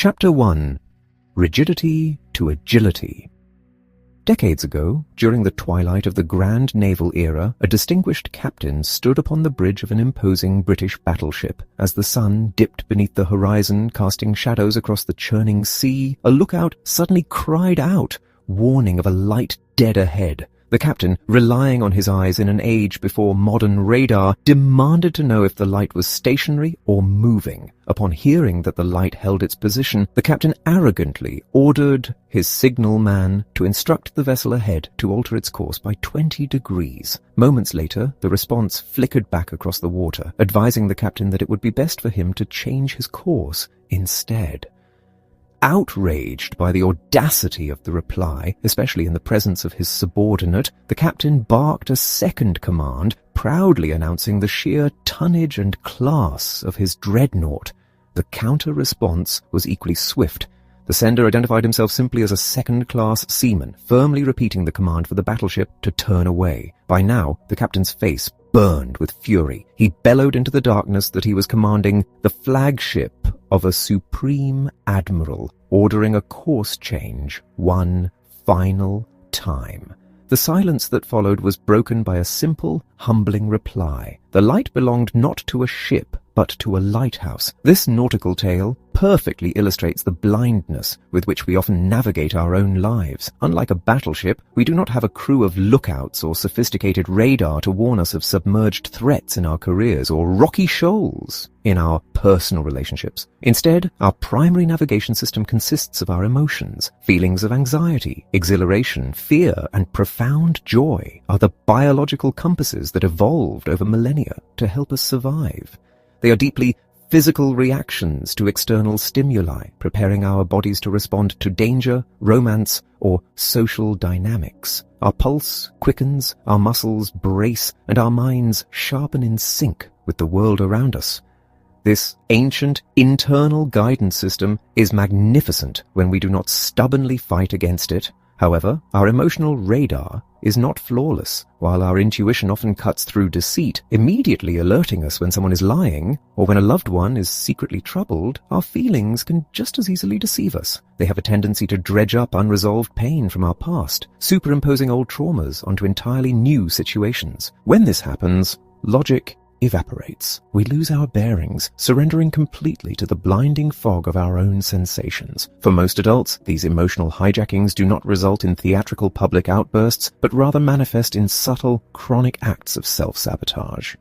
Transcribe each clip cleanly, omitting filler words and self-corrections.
Chapter 1. Rigidity to Agility. Decades ago, during the twilight of the Grand Naval Era, a distinguished captain stood upon the bridge of an imposing British battleship. As the sun dipped beneath the horizon, casting shadows across the churning sea, a lookout suddenly cried out, warning of a light dead ahead. The captain, relying on his eyes in an age before modern radar, demanded to know if the light was stationary or moving. Upon hearing that the light held its position, the captain arrogantly ordered his signal man to instruct the vessel ahead to alter its course by 20 degrees. Moments later, the response flickered back across the water, advising the captain that it would be best for him to change his course instead. Outraged by the audacity of the reply, especially in the presence of his subordinate, the captain barked a second command, proudly announcing the sheer tonnage and class of his dreadnought. The counter-response was equally swift. The sender identified himself simply as a second-class seaman, firmly repeating the command for the battleship to turn away. By now, the captain's face burned with fury. He bellowed into the darkness that he was commanding the flagship of a supreme admiral, ordering a course change one final time. The silence that followed was broken by a simple, humbling reply. The light belonged not to a ship, but to a lighthouse. This nautical tale perfectly illustrates the blindness with which we often navigate our own lives. Unlike a battleship, we do not have a crew of lookouts or sophisticated radar to warn us of submerged threats in our careers or rocky shoals in our personal relationships. Instead, our primary navigation system consists of our emotions. Feelings of anxiety, exhilaration, fear, and profound joy are the biological compasses that evolved over millennia to help us survive. They are deeply physical reactions to external stimuli, preparing our bodies to respond to danger, romance, or social dynamics. Our pulse quickens, our muscles brace, and our minds sharpen in sync with the world around us. This ancient internal guidance system is magnificent when we do not stubbornly fight against it. However, our emotional radar is not flawless. While our intuition often cuts through deceit, immediately alerting us when someone is lying or when a loved one is secretly troubled, our feelings can just as easily deceive us. They have a tendency to dredge up unresolved pain from our past, superimposing old traumas onto entirely new situations. When this happens, logic evaporates. We lose our bearings, surrendering completely to the blinding fog of our own sensations. For most adults, these emotional hijackings do not result in theatrical public outbursts, but rather manifest in subtle, chronic acts of self-sabotage.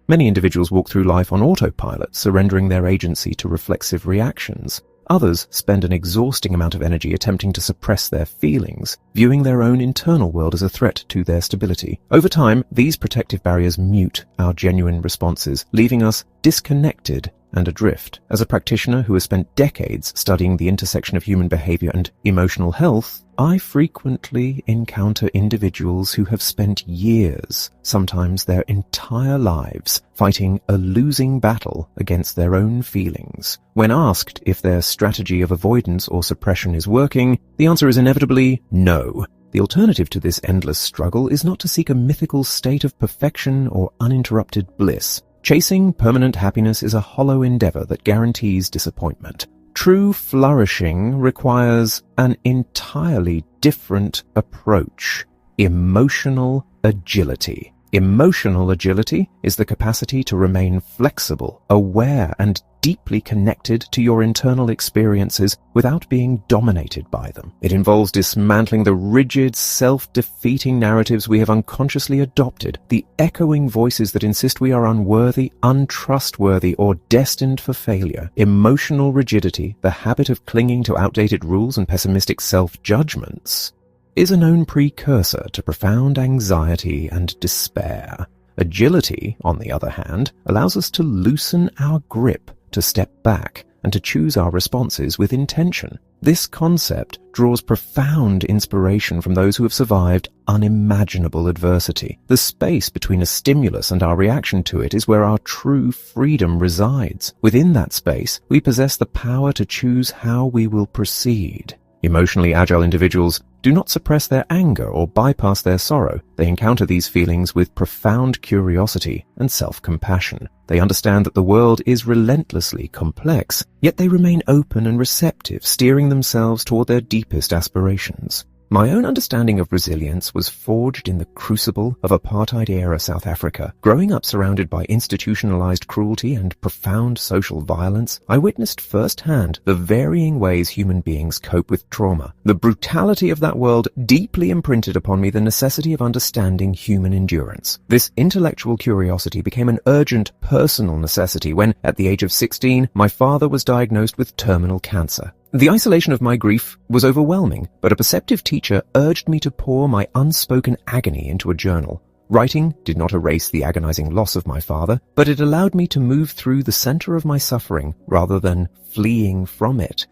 Many individuals walk through life on autopilot, surrendering their agency to reflexive reactions. Others spend an exhausting amount of energy attempting to suppress their feelings, viewing their own internal world as a threat to their stability. Over time, these protective barriers mute our genuine responses, leaving us disconnected and adrift. As a practitioner who has spent decades studying the intersection of human behavior and emotional health, I frequently encounter individuals who have spent years, sometimes their entire lives, fighting a losing battle against their own feelings. When asked if their strategy of avoidance or suppression is working, the answer is inevitably no. The alternative to this endless struggle is not to seek a mythical state of perfection or uninterrupted bliss. Chasing permanent happiness is a hollow endeavor that guarantees disappointment. True flourishing requires an entirely different approach: emotional agility. Emotional agility is the capacity to remain flexible, aware, and deeply connected to your internal experiences without being dominated by them. It involves dismantling the rigid, self-defeating narratives we have unconsciously adopted, the echoing voices that insist we are unworthy, untrustworthy, or destined for failure. Emotional rigidity, the habit of clinging to outdated rules and pessimistic self-judgments, is a known precursor to profound anxiety and despair. Agility, on the other hand, allows us to loosen our grip, to step back, and to choose our responses with intention. This concept draws profound inspiration from those who have survived unimaginable adversity. The space between a stimulus and our reaction to it is where our true freedom resides. Within that space, we possess the power to choose how we will proceed. Emotionally agile individuals do not suppress their anger or bypass their sorrow. They encounter these feelings with profound curiosity and self-compassion. They understand that the world is relentlessly complex, yet they remain open and receptive, steering themselves toward their deepest aspirations. My own understanding of resilience was forged in the crucible of apartheid-era South Africa. Growing up surrounded by institutionalized cruelty and profound social violence, I witnessed firsthand the varying ways human beings cope with trauma. The brutality of that world deeply imprinted upon me the necessity of understanding human endurance. This intellectual curiosity became an urgent personal necessity when, at the age of 16, my father was diagnosed with terminal cancer. The isolation of my grief was overwhelming, but a perceptive teacher urged me to pour my unspoken agony into a journal. Writing did not erase the agonizing loss of my father, but it allowed me to move through the center of my suffering rather than fleeing from it.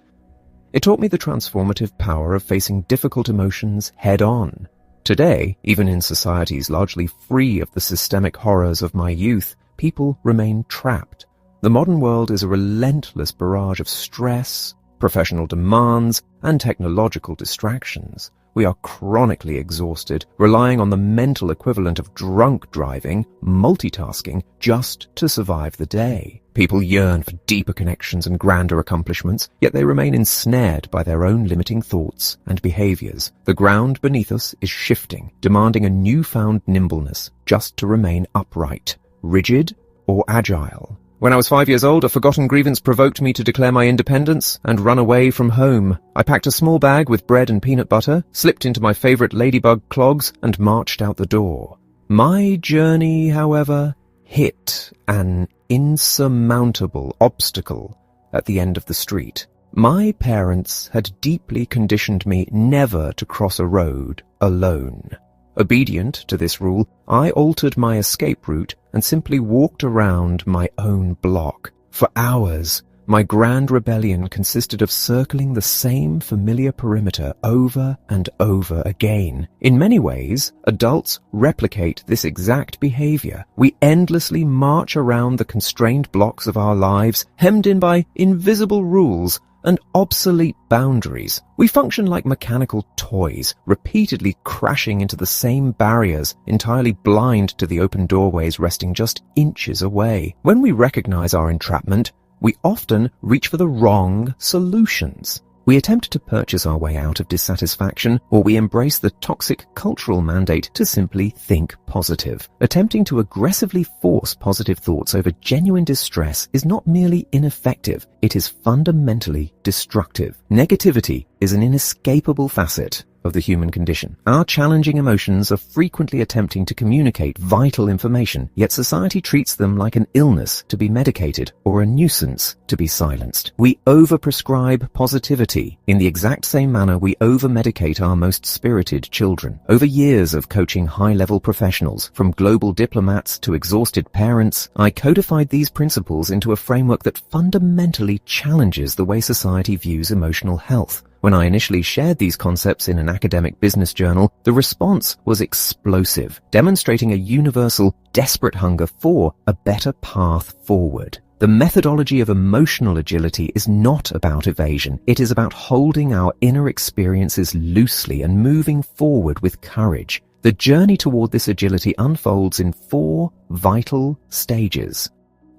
It taught me the transformative power of facing difficult emotions head-on. Today, even in societies largely free of the systemic horrors of my youth, people remain trapped. The modern world is a relentless barrage of stress, professional demands, and technological distractions. We are chronically exhausted, relying on the mental equivalent of drunk driving, multitasking, just to survive the day. People yearn for deeper connections and grander accomplishments, yet they remain ensnared by their own limiting thoughts and behaviors. The ground beneath us is shifting, demanding a newfound nimbleness just to remain upright, rigid, or agile. When I was 5 years old, a forgotten grievance provoked me to declare my independence and run away from home. I packed a small bag with bread and peanut butter, slipped into my favorite ladybug clogs, and marched out the door. My journey, however, hit an insurmountable obstacle at the end of the street. My parents had deeply conditioned me never to cross a road alone. Obedient to this rule, I altered my escape route and simply walked around my own block. For hours, my grand rebellion consisted of circling the same familiar perimeter over and over again. In many ways, adults replicate this exact behavior. We endlessly march around the constrained blocks of our lives, hemmed in by invisible rules and obsolete boundaries. We function like mechanical toys, repeatedly crashing into the same barriers, entirely blind to the open doorways resting just inches away. When we recognize our entrapment, we often reach for the wrong solutions. We attempt to purchase our way out of dissatisfaction, or we embrace the toxic cultural mandate to simply think positive. Attempting to aggressively force positive thoughts over genuine distress is not merely ineffective, it is fundamentally destructive. Negativity is an inescapable facet of the human condition. Our challenging emotions are frequently attempting to communicate vital information, yet society treats them like an illness to be medicated or a nuisance to be silenced. We overprescribe positivity in the exact same manner we over-medicate our most spirited children. Over years of coaching high-level professionals, from global diplomats to exhausted parents, I codified these principles into a framework that fundamentally challenges the way society views emotional health. When I initially shared these concepts in an academic business journal, the response was explosive, demonstrating a universal, desperate hunger for a better path forward. The methodology of emotional agility is not about evasion. It is about holding our inner experiences loosely and moving forward with courage. The journey toward this agility unfolds in 4 vital stages.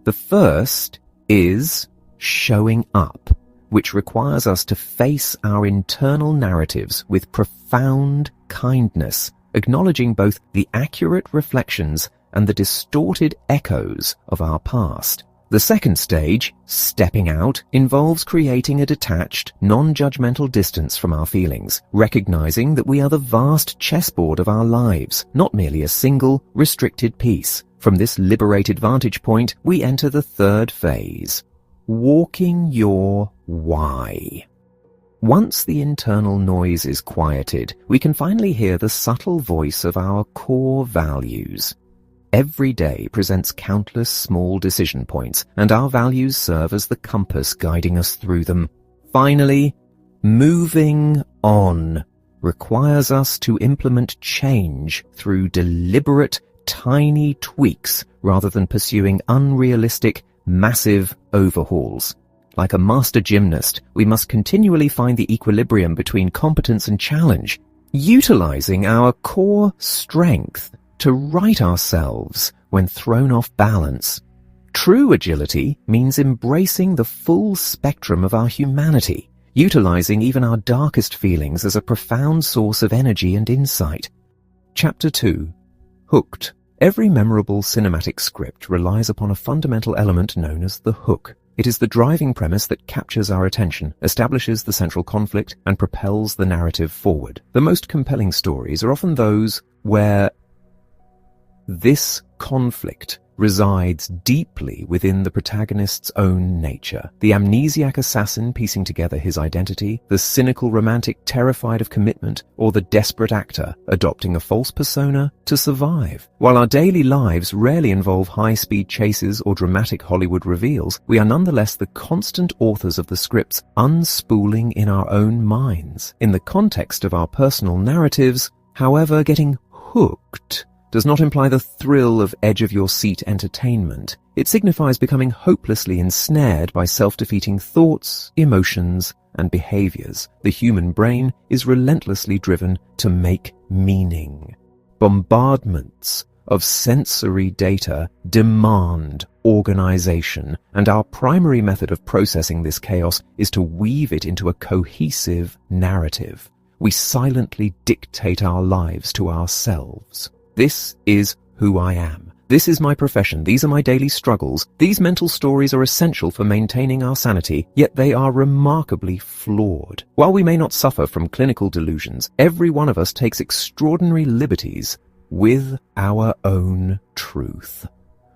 The first is showing up, which requires us to face our internal narratives with profound kindness, acknowledging both the accurate reflections and the distorted echoes of our past. The second stage, stepping out, involves creating a detached, non-judgmental distance from our feelings, recognizing that we are the vast chessboard of our lives, not merely a single, restricted piece. From this liberated vantage point, we enter the third phase, walking your why. Once the internal noise is quieted, we can finally hear the subtle voice of our core values. Every day presents countless small decision points, and our values serve as the compass guiding us through them. Finally, moving on requires us to implement change through deliberate, tiny tweaks rather than pursuing unrealistic, massive overhauls. Like a master gymnast, we must continually find the equilibrium between competence and challenge, utilizing our core strength to right ourselves when thrown off balance. True agility means embracing the full spectrum of our humanity, utilizing even our darkest feelings as a profound source of energy and insight. Chapter 2. Hooked. Every memorable cinematic script relies upon a fundamental element known as the hook. It is the driving premise that captures our attention, establishes the central conflict, and propels the narrative forward. The most compelling stories are often those where this conflict resides deeply within the protagonist's own nature. The amnesiac assassin piecing together his identity, the cynical romantic terrified of commitment, or the desperate actor adopting a false persona to survive. While our daily lives rarely involve high-speed chases or dramatic Hollywood reveals, we are nonetheless the constant authors of the scripts unspooling in our own minds. In the context of our personal narratives, however, getting hooked does not imply the thrill of edge-of-your-seat entertainment. It signifies becoming hopelessly ensnared by self-defeating thoughts, emotions, and behaviors. The human brain is relentlessly driven to make meaning. Bombardments of sensory data demand organization, and our primary method of processing this chaos is to weave it into a cohesive narrative. We silently dictate our lives to ourselves. This is who I am. This is my profession. These are my daily struggles. These mental stories are essential for maintaining our sanity, yet they are remarkably flawed. While we may not suffer from clinical delusions, every one of us takes extraordinary liberties with our own truth.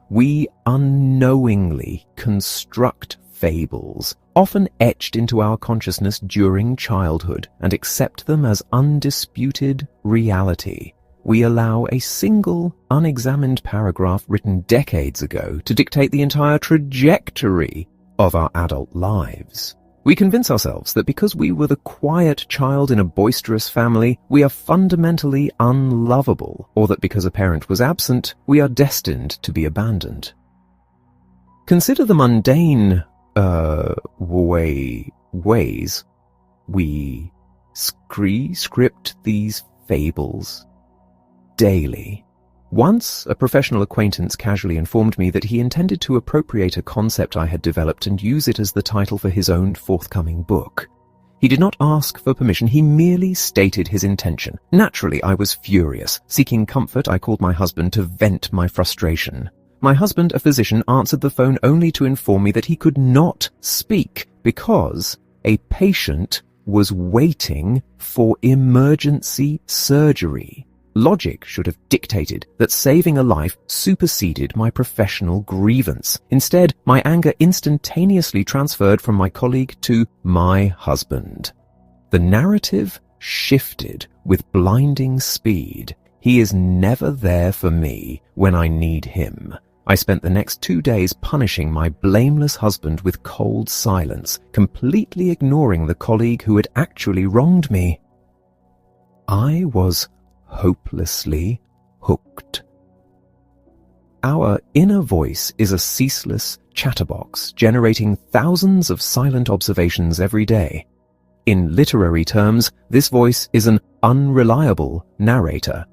We unknowingly construct fables, often etched into our consciousness during childhood, and accept them as undisputed reality. We allow a single, unexamined paragraph written decades ago to dictate the entire trajectory of our adult lives. We convince ourselves that because we were the quiet child in a boisterous family, we are fundamentally unlovable, or that because a parent was absent, we are destined to be abandoned. Consider the mundane, ways we script these fables daily. Once, a professional acquaintance casually informed me that he intended to appropriate a concept I had developed and use it as the title for his own forthcoming book. He did not ask for permission, he merely stated his intention. Naturally, I was furious. Seeking comfort, I called my husband to vent my frustration. My husband, a physician, answered the phone only to inform me that he could not speak because a patient was waiting for emergency surgery. Logic should have dictated that saving a life superseded my professional grievance. Instead, my anger instantaneously transferred from my colleague to my husband. The narrative shifted with blinding speed. He is never there for me when I need him. I spent the next 2 days punishing my blameless husband with cold silence, completely ignoring the colleague who had actually wronged me. I was hopelessly hooked. Our inner voice is a ceaseless chatterbox, generating thousands of silent observations every day. In literary terms, this voice is an unreliable narrator.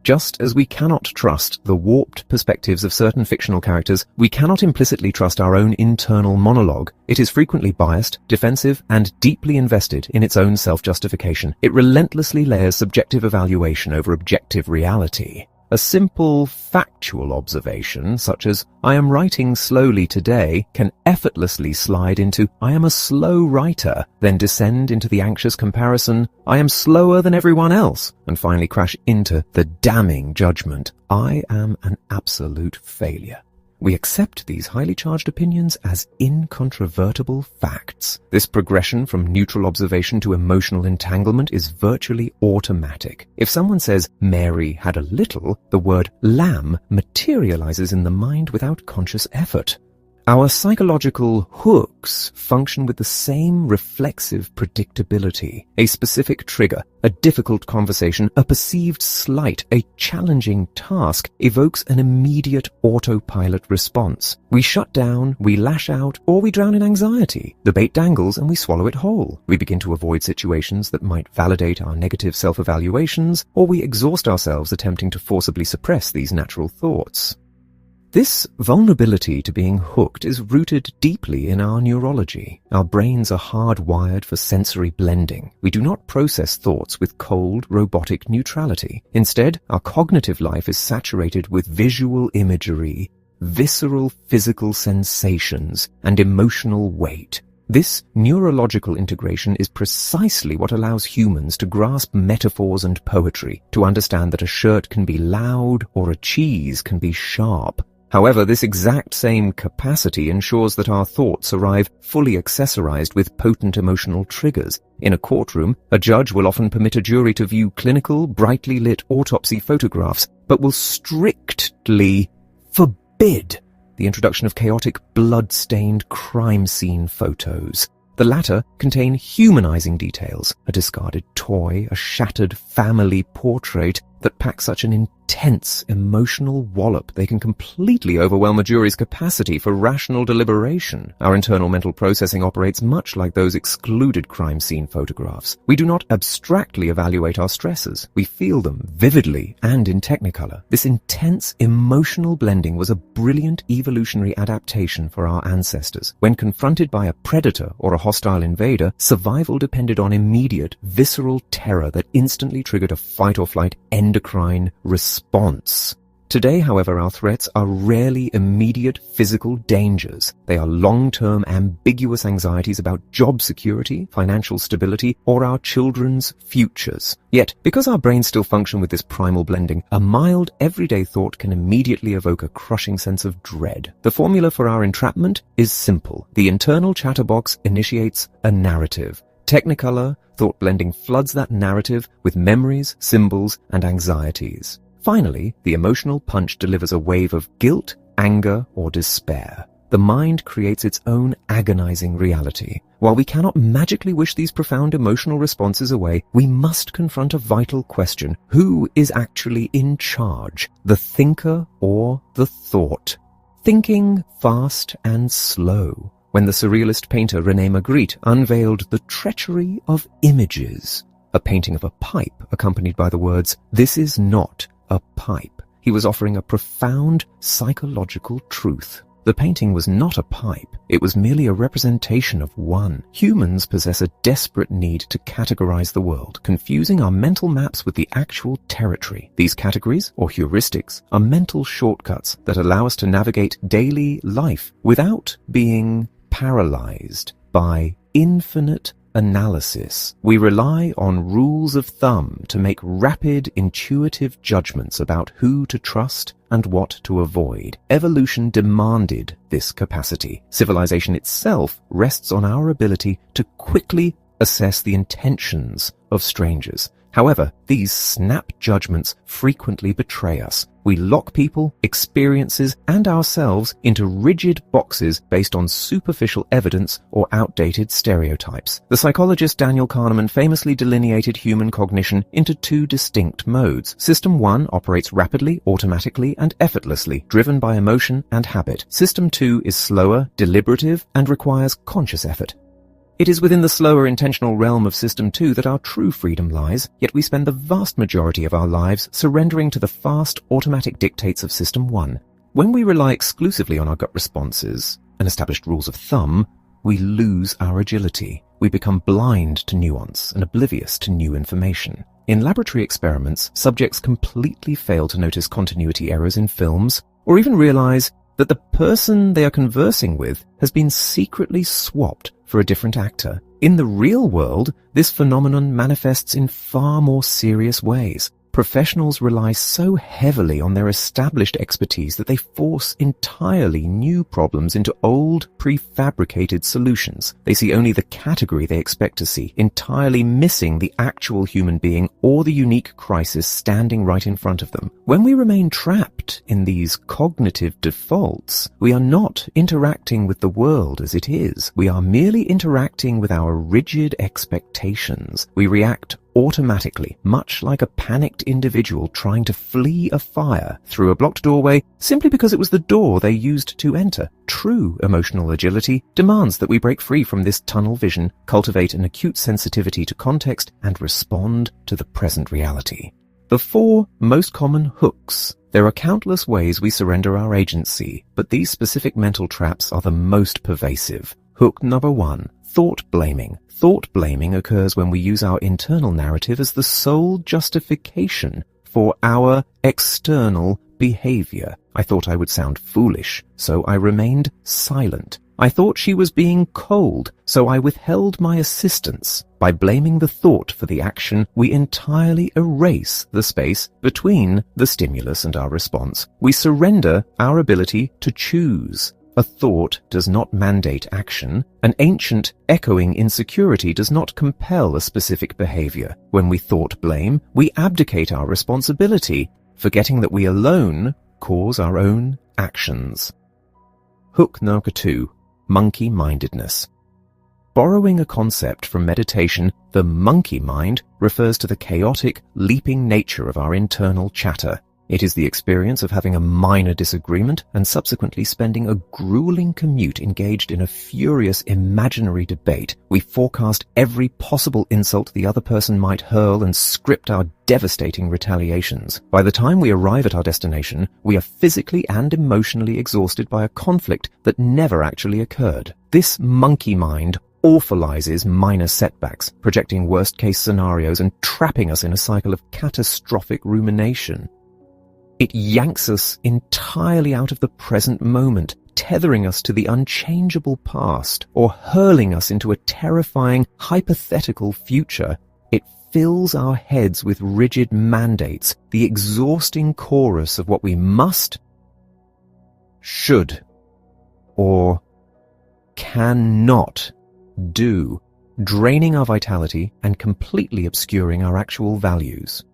Just as we cannot trust the warped perspectives of certain fictional characters, we cannot implicitly trust our own internal monologue. It is frequently biased, defensive, and deeply invested in its own self-justification. It relentlessly layers subjective evaluation over objective reality. A simple, factual observation, such as, I am writing slowly today, can effortlessly slide into, I am a slow writer, then descend into the anxious comparison, I am slower than everyone else, and finally crash into the damning judgment, I am an absolute failure. We accept these highly charged opinions as incontrovertible facts. This progression from neutral observation to emotional entanglement is virtually automatic. If someone says, Mary had a little, the word lamb materializes in the mind without conscious effort. Our psychological hooks function with the same reflexive predictability. A specific trigger, a difficult conversation, a perceived slight, a challenging task evokes an immediate autopilot response. We shut down, we lash out, or we drown in anxiety. The bait dangles and we swallow it whole. We begin to avoid situations that might validate our negative self-evaluations, or we exhaust ourselves attempting to forcibly suppress these natural thoughts. This vulnerability to being hooked is rooted deeply in our neurology. Our brains are hardwired for sensory blending. We do not process thoughts with cold, robotic neutrality. Instead, our cognitive life is saturated with visual imagery, visceral physical sensations, and emotional weight. This neurological integration is precisely what allows humans to grasp metaphors and poetry, to understand that a shirt can be loud or a cheese can be sharp. However, this exact same capacity ensures that our thoughts arrive fully accessorized with potent emotional triggers. In a courtroom, a judge will often permit a jury to view clinical, brightly lit autopsy photographs, but will strictly forbid the introduction of chaotic, blood-stained crime scene photos. The latter contain humanizing details, a discarded toy, a shattered family portrait that pack such an intense emotional wallop they can completely overwhelm a jury's capacity for rational deliberation. Our internal mental processing operates much like those excluded crime scene photographs. We do not abstractly evaluate our stresses. We feel them vividly and in technicolor. This intense emotional blending was a brilliant evolutionary adaptation for our ancestors. When confronted by a predator or a hostile invader, survival depended on immediate, visceral terror that instantly triggered a fight-or-flight endocrine response. Today, however, our threats are rarely immediate physical dangers. They are long-term ambiguous anxieties about job security, financial stability, or our children's futures. Yet, because our brains still function with this primal blending, a mild, everyday thought can immediately evoke a crushing sense of dread. The formula for our entrapment is simple. The internal chatterbox initiates a narrative. Technicolor thought blending floods that narrative with memories, symbols, and anxieties. Finally, the emotional punch delivers a wave of guilt, anger, or despair. The mind creates its own agonizing reality. While we cannot magically wish these profound emotional responses away, we must confront a vital question. Who is actually in charge, the thinker or the thought? Thinking fast and slow. When the surrealist painter René Magritte unveiled the treachery of images, a painting of a pipe accompanied by the words, "This is not a pipe," he was offering a profound psychological truth. The painting was not a pipe. It was merely a representation of one. Humans possess a desperate need to categorize the world, confusing our mental maps with the actual territory. These categories, or heuristics, are mental shortcuts that allow us to navigate daily life without being paralyzed by infinite analysis. We rely on rules of thumb to make rapid, intuitive judgments about who to trust and what to avoid. Evolution demanded this capacity. Civilization itself rests on our ability to quickly assess the intentions of strangers. However, these snap judgments frequently betray us. We lock people, experiences, and ourselves into rigid boxes based on superficial evidence or outdated stereotypes. The psychologist Daniel Kahneman famously delineated human cognition into two distinct modes. System 1 operates rapidly, automatically, and effortlessly, driven by emotion and habit. System 2 is slower, deliberative, and requires conscious effort. It is within the slower intentional realm of System 2 that our true freedom lies, yet we spend the vast majority of our lives surrendering to the fast, automatic dictates of System 1. When we rely exclusively on our gut responses and established rules of thumb, we lose our agility. We become blind to nuance and oblivious to new information. In laboratory experiments, subjects completely fail to notice continuity errors in films, or even realize that the person they are conversing with has been secretly swapped for a different actor. In the real world, this phenomenon manifests in far more serious ways. professionals rely so heavily on their established expertise that they force entirely new problems into old, prefabricated solutions. They see only the category they expect to see, entirely missing the actual human being or the unique crisis standing right in front of them. When we remain trapped in these cognitive defaults, we are not interacting with the world as it is. We are merely interacting with our rigid expectations. We react automatically, much like a panicked individual trying to flee a fire through a blocked doorway simply because it was the door they used to enter. True emotional agility demands that we break free from this tunnel vision, cultivate an acute sensitivity to context, and respond to the present reality. The 4 most common hooks. There are countless ways we surrender our agency, but these specific mental traps are the most pervasive. Hook number 1. Thought blaming. Thought blaming occurs when we use our internal narrative as the sole justification for our external behavior. I thought I would sound foolish, so I remained silent. I thought she was being cold, so I withheld my assistance. By blaming the thought for the action, we entirely erase the space between the stimulus and our response. We surrender our ability to choose. A thought does not mandate action. An ancient, echoing insecurity does not compel a specific behavior. When we thought blame, we abdicate our responsibility, forgetting that we alone cause our own actions. Hook number 2. Monkey-mindedness. Borrowing a concept from meditation, the monkey mind refers to the chaotic, leaping nature of our internal chatter. It is the experience of having a minor disagreement and subsequently spending a grueling commute engaged in a furious imaginary debate. We forecast every possible insult the other person might hurl and script our devastating retaliations. By the time we arrive at our destination, we are physically and emotionally exhausted by a conflict that never actually occurred. This monkey mind awfulizes minor setbacks, projecting worst-case scenarios and trapping us in a cycle of catastrophic rumination. It yanks us entirely out of the present moment, tethering us to the unchangeable past, or hurling us into a terrifying, hypothetical future. It fills our heads with rigid mandates, the exhausting chorus of what we must, should, or cannot do, draining our vitality and completely obscuring our actual values.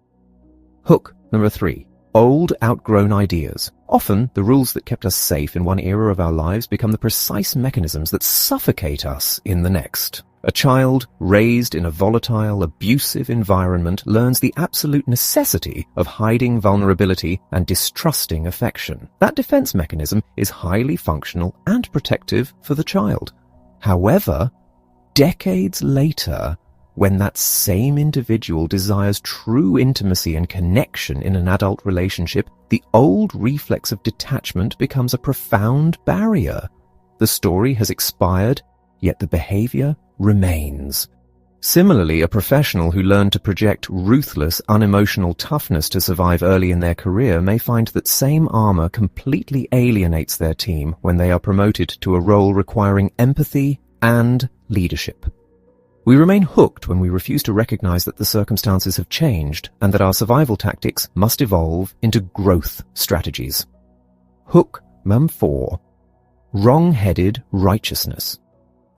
Hook number 3. Old, outgrown ideas. Often, the rules that kept us safe in one era of our lives become the precise mechanisms that suffocate us in the next. A child raised in a volatile, abusive environment learns the absolute necessity of hiding vulnerability and distrusting affection. That defense mechanism is highly functional and protective for the child. However, decades later, when that same individual desires true intimacy and connection in an adult relationship, the old reflex of detachment becomes a profound barrier. The story has expired, yet the behavior remains. Similarly, a professional who learned to project ruthless, unemotional toughness to survive early in their career may find that same armor completely alienates their team when they are promoted to a role requiring empathy and leadership. We remain hooked when we refuse to recognize that the circumstances have changed and that our survival tactics must evolve into growth strategies. Hook number 4. Wrong-headed righteousness.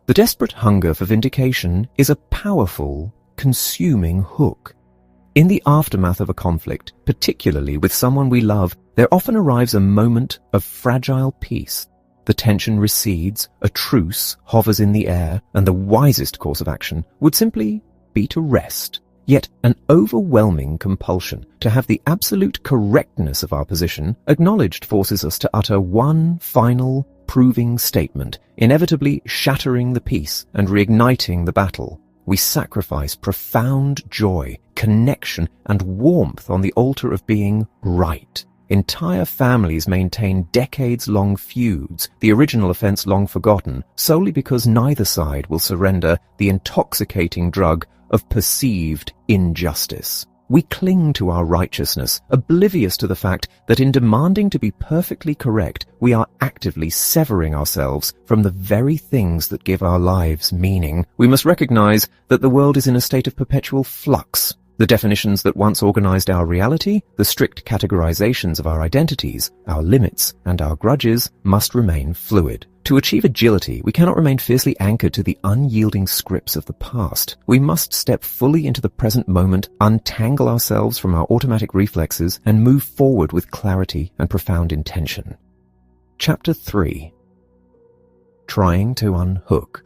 The desperate hunger for vindication is a powerful, consuming hook. In the aftermath of a conflict, particularly with someone we love, there often arrives a moment of fragile peace. The tension recedes, a truce hovers in the air, and the wisest course of action would simply be to rest. Yet an overwhelming compulsion to have the absolute correctness of our position acknowledged forces us to utter one final, proving statement, inevitably shattering the peace and reigniting the battle. We sacrifice profound joy, connection, and warmth on the altar of being right. Entire families maintain decades-long feuds, the original offense long forgotten, solely because neither side will surrender the intoxicating drug of perceived injustice. We cling to our righteousness, oblivious to the fact that in demanding to be perfectly correct, we are actively severing ourselves from the very things that give our lives meaning. We must recognize that the world is in a state of perpetual flux. The definitions that once organized our reality, the strict categorizations of our identities, our limits, and our grudges must remain fluid. To achieve agility, we cannot remain fiercely anchored to the unyielding scripts of the past. We must step fully into the present moment, untangle ourselves from our automatic reflexes, and move forward with clarity and profound intention. Chapter 3. Trying to unhook.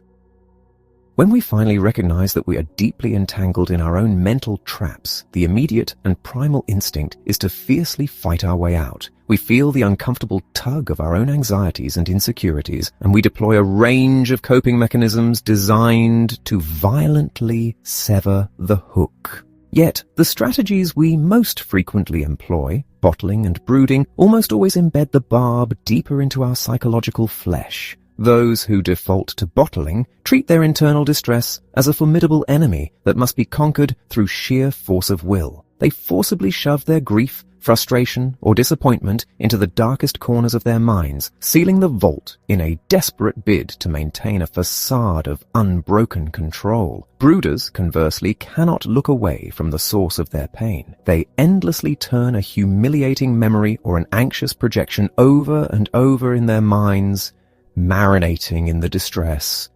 When we finally recognize that we are deeply entangled in our own mental traps, the immediate and primal instinct is to fiercely fight our way out. We feel the uncomfortable tug of our own anxieties and insecurities, and we deploy a range of coping mechanisms designed to violently sever the hook. Yet, the strategies we most frequently employ, bottling and brooding, almost always embed the barb deeper into our psychological flesh. Those who default to bottling treat their internal distress as a formidable enemy that must be conquered through sheer force of will. They forcibly shove their grief, frustration, or disappointment into the darkest corners of their minds, sealing the vault in a desperate bid to maintain a facade of unbroken control. Brooders, conversely, cannot look away from the source of their pain. They endlessly turn a humiliating memory or an anxious projection over and over in their minds, marinating in the distress.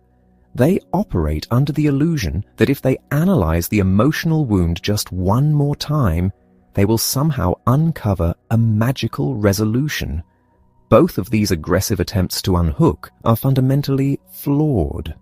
They operate under the illusion that if they analyze the emotional wound just one more time, they will somehow uncover a magical resolution. Both of these aggressive attempts to unhook are fundamentally flawed.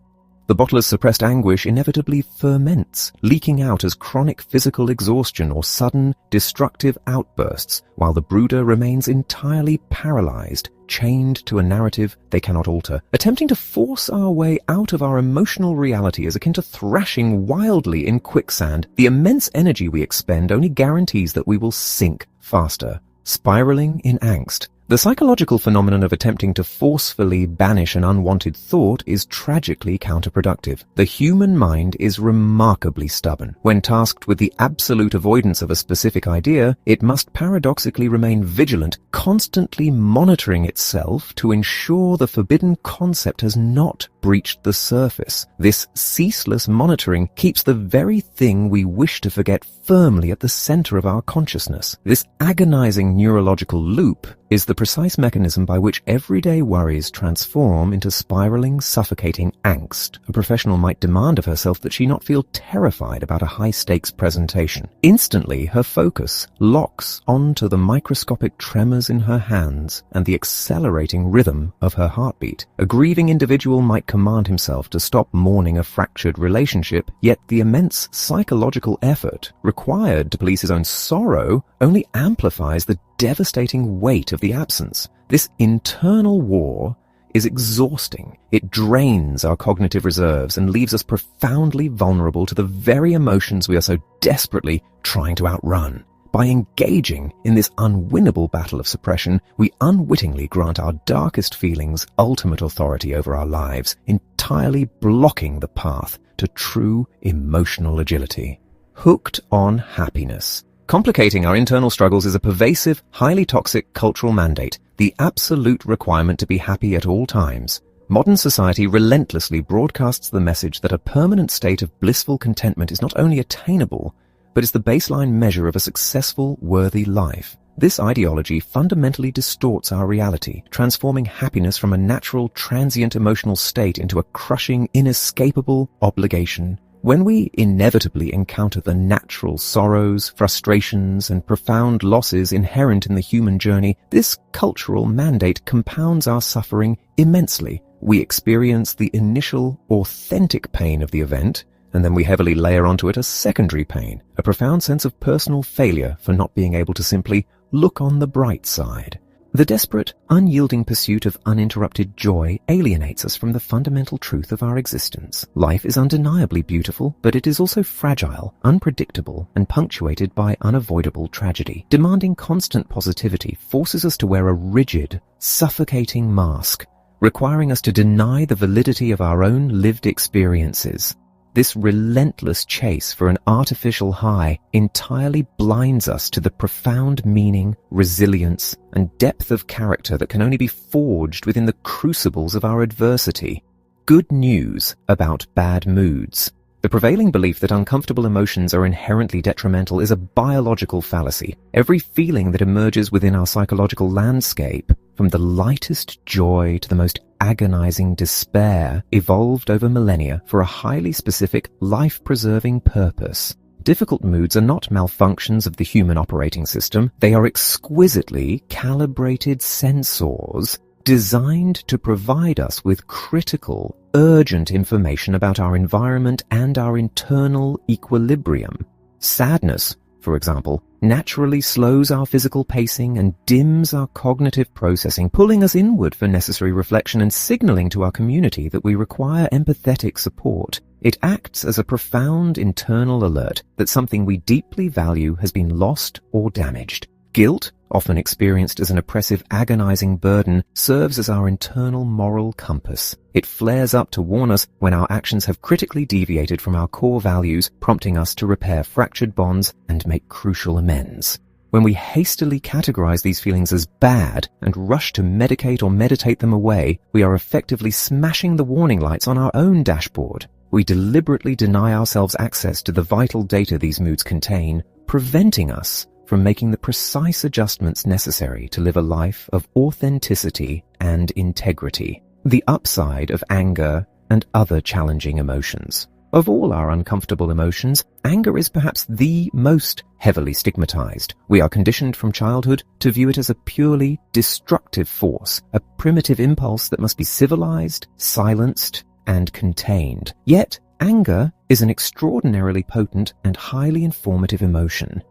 The bottler's suppressed anguish inevitably ferments, leaking out as chronic physical exhaustion or sudden, destructive outbursts, while the brooder remains entirely paralyzed, chained to a narrative they cannot alter. Attempting to force our way out of our emotional reality is akin to thrashing wildly in quicksand. The immense energy we expend only guarantees that we will sink faster, spiraling in angst. The psychological phenomenon of attempting to forcefully banish an unwanted thought is tragically counterproductive. The human mind is remarkably stubborn. When tasked with the absolute avoidance of a specific idea, it must paradoxically remain vigilant, constantly monitoring itself to ensure the forbidden concept has not breached the surface. This ceaseless monitoring keeps the very thing we wish to forget firmly at the center of our consciousness. This agonizing neurological loop is the precise mechanism by which everyday worries transform into spiraling, suffocating angst. A professional might demand of herself that she not feel terrified about a high-stakes presentation. Instantly, her focus locks onto the microscopic tremors in her hands and the accelerating rhythm of her heartbeat. A grieving individual might command himself to stop mourning a fractured relationship, yet the immense psychological effort required to police his own sorrow only amplifies the devastating weight of the absence. This internal war is exhausting. It drains our cognitive reserves and leaves us profoundly vulnerable to the very emotions we are so desperately trying to outrun. By engaging in this unwinnable battle of suppression, we unwittingly grant our darkest feelings ultimate authority over our lives, entirely blocking the path to true emotional agility. Hooked on happiness. Complicating our internal struggles is a pervasive, highly toxic cultural mandate, the absolute requirement to be happy at all times. Modern society relentlessly broadcasts the message that a permanent state of blissful contentment is not only attainable, but is the baseline measure of a successful, worthy life. This ideology fundamentally distorts our reality, transforming happiness from a natural, transient emotional state into a crushing, inescapable obligation. When we inevitably encounter the natural sorrows, frustrations, and profound losses inherent in the human journey, this cultural mandate compounds our suffering immensely. We experience the initial, authentic pain of the event, and then we heavily layer onto it a secondary pain, a profound sense of personal failure for not being able to simply look on the bright side. The desperate, unyielding pursuit of uninterrupted joy alienates us from the fundamental truth of our existence. Life is undeniably beautiful, but it is also fragile, unpredictable, and punctuated by unavoidable tragedy. Demanding constant positivity forces us to wear a rigid, suffocating mask, requiring us to deny the validity of our own lived experiences. This relentless chase for an artificial high entirely blinds us to the profound meaning, resilience, and depth of character that can only be forged within the crucibles of our adversity. Good news about bad moods. The prevailing belief that uncomfortable emotions are inherently detrimental is a biological fallacy. Every feeling that emerges within our psychological landscape, from the lightest joy to the most agonizing despair, evolved over millennia for a highly specific, life-preserving purpose. Difficult moods are not malfunctions of the human operating system. They are exquisitely calibrated sensors designed to provide us with critical, urgent information about our environment and our internal equilibrium. Sadness, for example, naturally slows our physical pacing and dims our cognitive processing, pulling us inward for necessary reflection and signaling to our community that we require empathetic support. It acts as a profound internal alert that something we deeply value has been lost or damaged. Guilt, often experienced as an oppressive, agonizing burden, serves as our internal moral compass. It flares up to warn us when our actions have critically deviated from our core values, prompting us to repair fractured bonds and make crucial amends. When we hastily categorize these feelings as bad and rush to medicate or meditate them away, we are effectively smashing the warning lights on our own dashboard. We deliberately deny ourselves access to the vital data these moods contain, preventing us from making the precise adjustments necessary to live a life of authenticity and integrity. The upside of anger and other challenging emotions. Of all our uncomfortable emotions, anger is perhaps the most heavily stigmatized. We are conditioned from childhood to view it as a purely destructive force, a primitive impulse that must be civilized, silenced, and contained. Yet, anger is an extraordinarily potent and highly informative emotion.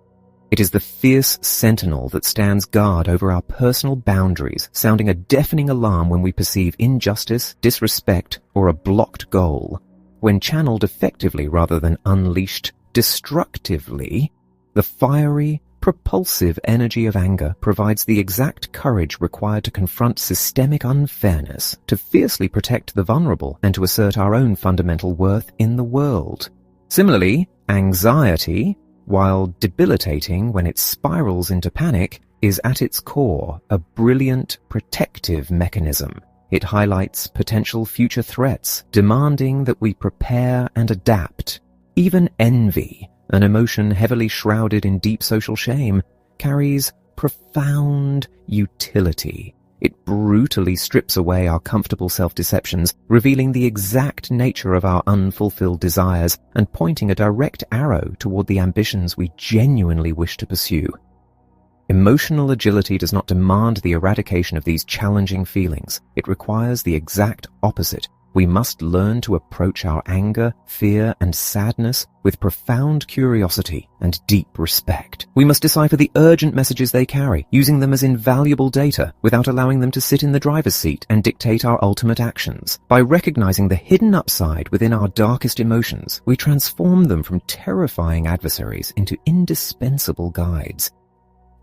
It is the fierce sentinel that stands guard over our personal boundaries, sounding a deafening alarm when we perceive injustice, disrespect, or a blocked goal. When channeled effectively rather than unleashed destructively, the fiery, propulsive energy of anger provides the exact courage required to confront systemic unfairness, to fiercely protect the vulnerable, and to assert our own fundamental worth in the world. Similarly, anxiety, while debilitating when it spirals into panic, is at its core a brilliant protective mechanism. It highlights potential future threats, demanding that we prepare and adapt. Even envy, an emotion heavily shrouded in deep social shame, carries profound utility. It brutally strips away our comfortable self-deceptions, revealing the exact nature of our unfulfilled desires and pointing a direct arrow toward the ambitions we genuinely wish to pursue. Emotional agility does not demand the eradication of these challenging feelings. It requires the exact opposite. We must learn to approach our anger, fear, and sadness with profound curiosity and deep respect. We must decipher the urgent messages they carry, using them as invaluable data without allowing them to sit in the driver's seat and dictate our ultimate actions. By recognizing the hidden upside within our darkest emotions, we transform them from terrifying adversaries into indispensable guides.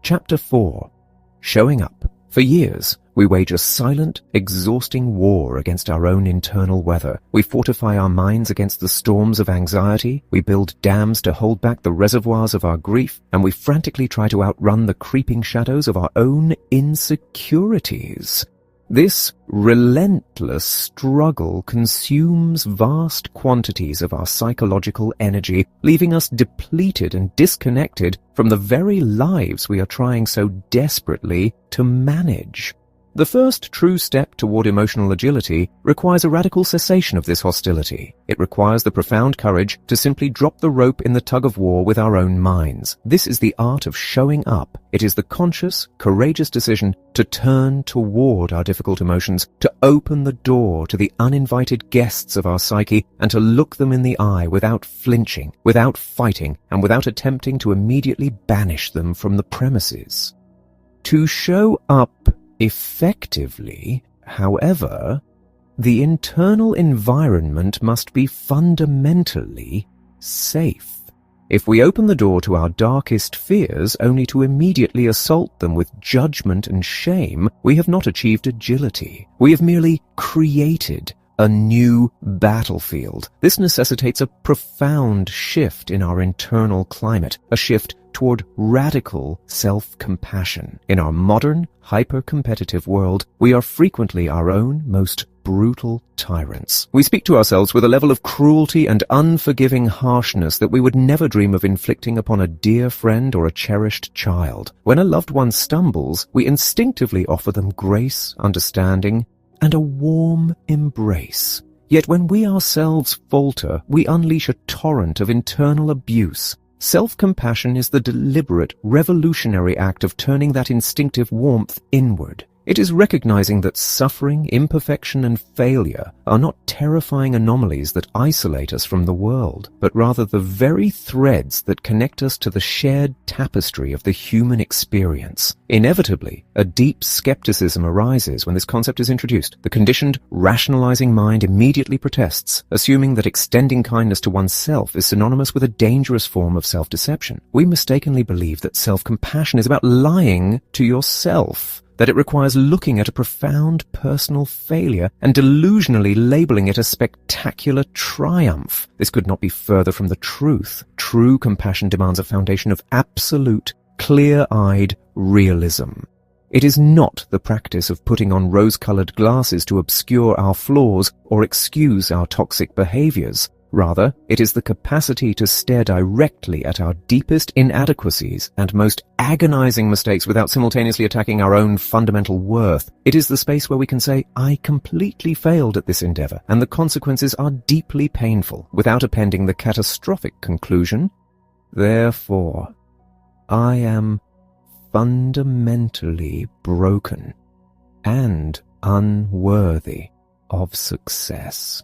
Chapter 4. Showing Up. For years, we wage a silent, exhausting war against our own internal weather. We fortify our minds against the storms of anxiety, we build dams to hold back the reservoirs of our grief, and we frantically try to outrun the creeping shadows of our own insecurities. This relentless struggle consumes vast quantities of our psychological energy, leaving us depleted and disconnected from the very lives we are trying so desperately to manage. The first true step toward emotional agility requires a radical cessation of this hostility. It requires the profound courage to simply drop the rope in the tug-of-war with our own minds. This is the art of showing up. It is the conscious, courageous decision to turn toward our difficult emotions, to open the door to the uninvited guests of our psyche, and to look them in the eye without flinching, without fighting, and without attempting to immediately banish them from the premises. To show up effectively, however, the internal environment must be fundamentally safe. If we open the door to our darkest fears only to immediately assault them with judgment and shame, we have not achieved agility. We have merely created a new battlefield. This necessitates a profound shift in our internal climate, a shift toward radical self-compassion. In our modern, hyper-competitive world, we are frequently our own most brutal tyrants. We speak to ourselves with a level of cruelty and unforgiving harshness that we would never dream of inflicting upon a dear friend or a cherished child. When a loved one stumbles, we instinctively offer them grace, understanding, and a warm embrace. Yet when we ourselves falter, we unleash a torrent of internal abuse. Self-compassion is the deliberate, revolutionary act of turning that instinctive warmth inward. It is recognizing that suffering, imperfection, and failure are not terrifying anomalies that isolate us from the world, but rather the very threads that connect us to the shared tapestry of the human experience. Inevitably, a deep skepticism arises when this concept is introduced. The conditioned, rationalizing mind immediately protests, assuming that extending kindness to oneself is synonymous with a dangerous form of self-deception. We mistakenly believe that self-compassion is about lying to yourself, that it requires looking at a profound personal failure and delusionally labeling it a spectacular triumph. This could not be further from the truth. True compassion demands a foundation of absolute, clear-eyed realism. It is not the practice of putting on rose-colored glasses to obscure our flaws or excuse our toxic behaviors. Rather, it is the capacity to stare directly at our deepest inadequacies and most agonizing mistakes without simultaneously attacking our own fundamental worth. It is the space where we can say, I completely failed at this endeavor, and the consequences are deeply painful, without appending the catastrophic conclusion, therefore, I am fundamentally broken and unworthy of success.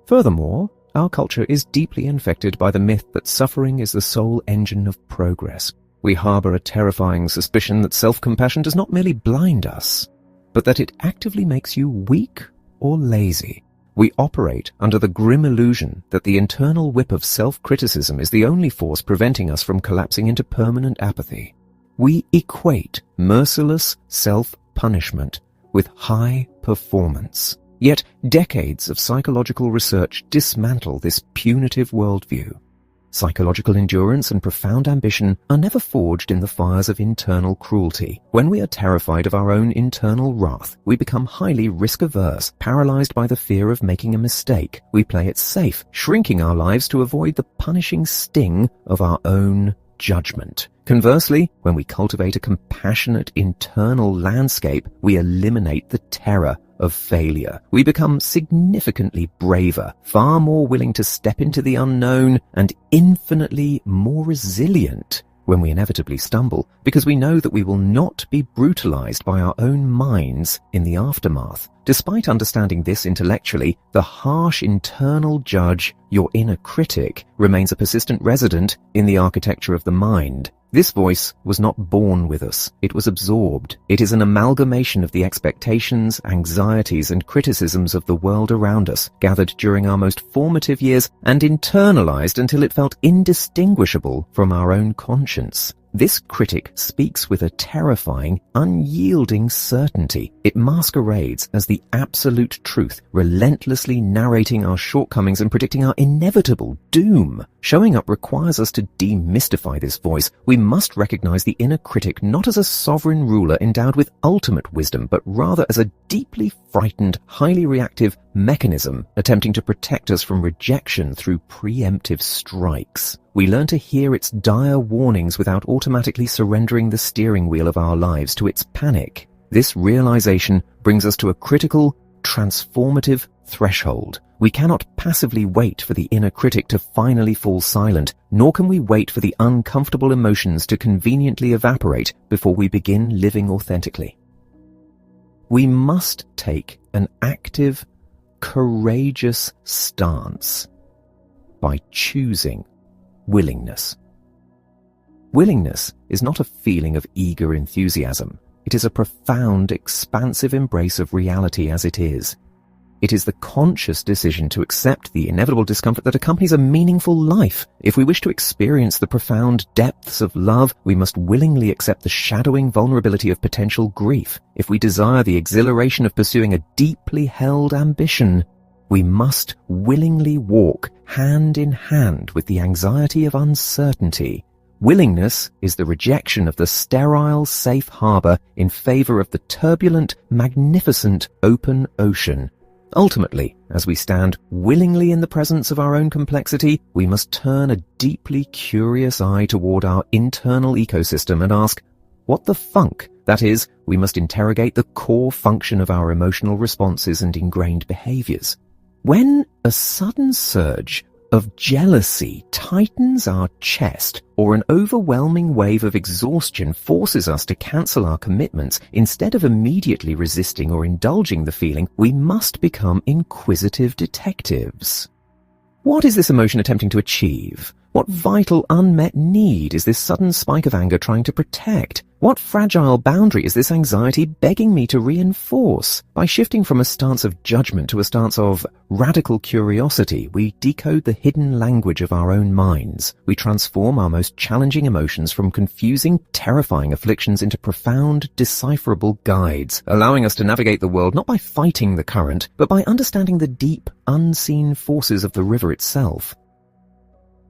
Furthermore, our culture is deeply infected by the myth that suffering is the sole engine of progress. We harbor a terrifying suspicion that self-compassion does not merely blind us, but that it actively makes you weak or lazy. We operate under the grim illusion that the internal whip of self-criticism is the only force preventing us from collapsing into permanent apathy. We equate merciless self-punishment with high performance. Yet decades of psychological research dismantle this punitive worldview. Psychological endurance and profound ambition are never forged in the fires of internal cruelty. When we are terrified of our own internal wrath, we become highly risk-averse, paralyzed by the fear of making a mistake. We play it safe, shrinking our lives to avoid the punishing sting of our own judgment. Conversely, when we cultivate a compassionate internal landscape, we eliminate the terror of failure. We become significantly braver, far more willing to step into the unknown, and infinitely more resilient when we inevitably stumble, because we know that we will not be brutalized by our own minds in the aftermath. Despite understanding this intellectually, the harsh internal judge, your inner critic, remains a persistent resident in the architecture of the mind. This voice was not born with us. It was absorbed. It is an amalgamation of the expectations, anxieties, and criticisms of the world around us, gathered during our most formative years and internalized until it felt indistinguishable from our own conscience. This critic speaks with a terrifying, unyielding certainty. It masquerades as the absolute truth, relentlessly narrating our shortcomings and predicting our inevitable doom. Showing up requires us to demystify this voice. We must recognize the inner critic not as a sovereign ruler endowed with ultimate wisdom, but rather as a deeply frightened, highly reactive mechanism attempting to protect us from rejection through preemptive strikes. We learn to hear its dire warnings without automatically surrendering the steering wheel of our lives to its panic. This realization brings us to a critical, transformative threshold. We cannot passively wait for the inner critic to finally fall silent, nor can we wait for the uncomfortable emotions to conveniently evaporate before we begin living authentically. We must take an active, courageous stance by choosing willingness. Willingness is not a feeling of eager enthusiasm. It is a profound, expansive embrace of reality as it is. It is the conscious decision to accept the inevitable discomfort that accompanies a meaningful life. If we wish to experience the profound depths of love, we must willingly accept the shadowing vulnerability of potential grief. If we desire the exhilaration of pursuing a deeply held ambition, we must willingly walk hand in hand with the anxiety of uncertainty, Willingness is the rejection of the sterile, safe harbor in favor of the turbulent, magnificent open ocean. Ultimately, as we stand willingly in the presence of our own complexity, we must turn a deeply curious eye toward our internal ecosystem and ask, what the funk? That is, we must interrogate the core function of our emotional responses and ingrained behaviors. When a sudden surge of jealousy tightens our chest, or an overwhelming wave of exhaustion forces us to cancel our commitments, instead of immediately resisting or indulging the feeling, we must become inquisitive detectives. What is this emotion attempting to achieve? What vital unmet need is this sudden spike of anger trying to protect? What fragile boundary is this anxiety begging me to reinforce? By shifting from a stance of judgment to a stance of radical curiosity, we decode the hidden language of our own minds. We transform our most challenging emotions from confusing, terrifying afflictions into profound, decipherable guides, allowing us to navigate the world not by fighting the current, but by understanding the deep, unseen forces of the river itself.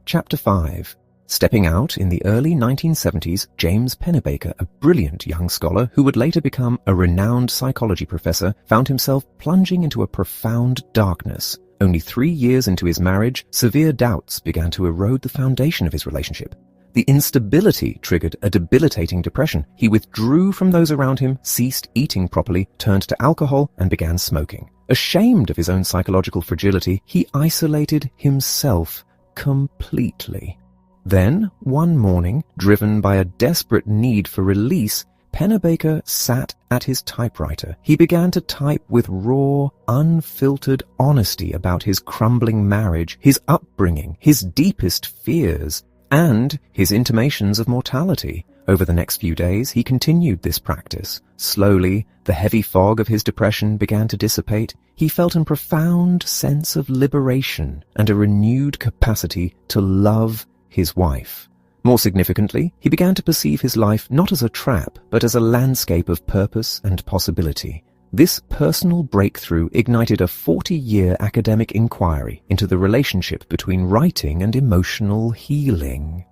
Chapter 5. Stepping out in the early 1970s, James Pennebaker, a brilliant young scholar who would later become a renowned psychology professor, found himself plunging into a profound darkness. Only 3 years into his marriage, severe doubts began to erode the foundation of his relationship. The instability triggered a debilitating depression. He withdrew from those around him, ceased eating properly, turned to alcohol, and began smoking. Ashamed of his own psychological fragility, he isolated himself completely. Then, one morning, driven by a desperate need for release, Pennebaker sat at his typewriter. He began to type with raw, unfiltered honesty about his crumbling marriage, his upbringing, his deepest fears, and his intimations of mortality. Over the next few days, he continued this practice. Slowly, the heavy fog of his depression began to dissipate. He felt a profound sense of liberation and a renewed capacity to love his wife. More significantly, he began to perceive his life not as a trap, but as a landscape of purpose and possibility. This personal breakthrough ignited a 40-year academic inquiry into the relationship between writing and emotional healing.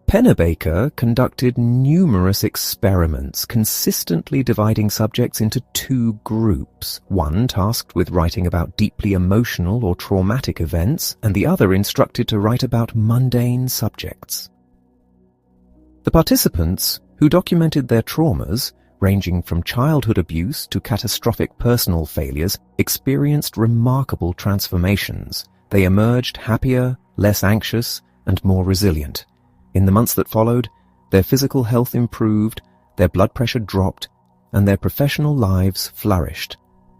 Pennebaker conducted numerous experiments, consistently dividing subjects into 2 groups, one tasked with writing about deeply emotional or traumatic events, and the other instructed to write about mundane subjects. The participants, who documented their traumas, ranging from childhood abuse to catastrophic personal failures, experienced remarkable transformations. They emerged happier, less anxious, and more resilient. In the months that followed, their physical health improved, their blood pressure dropped, and their professional lives flourished.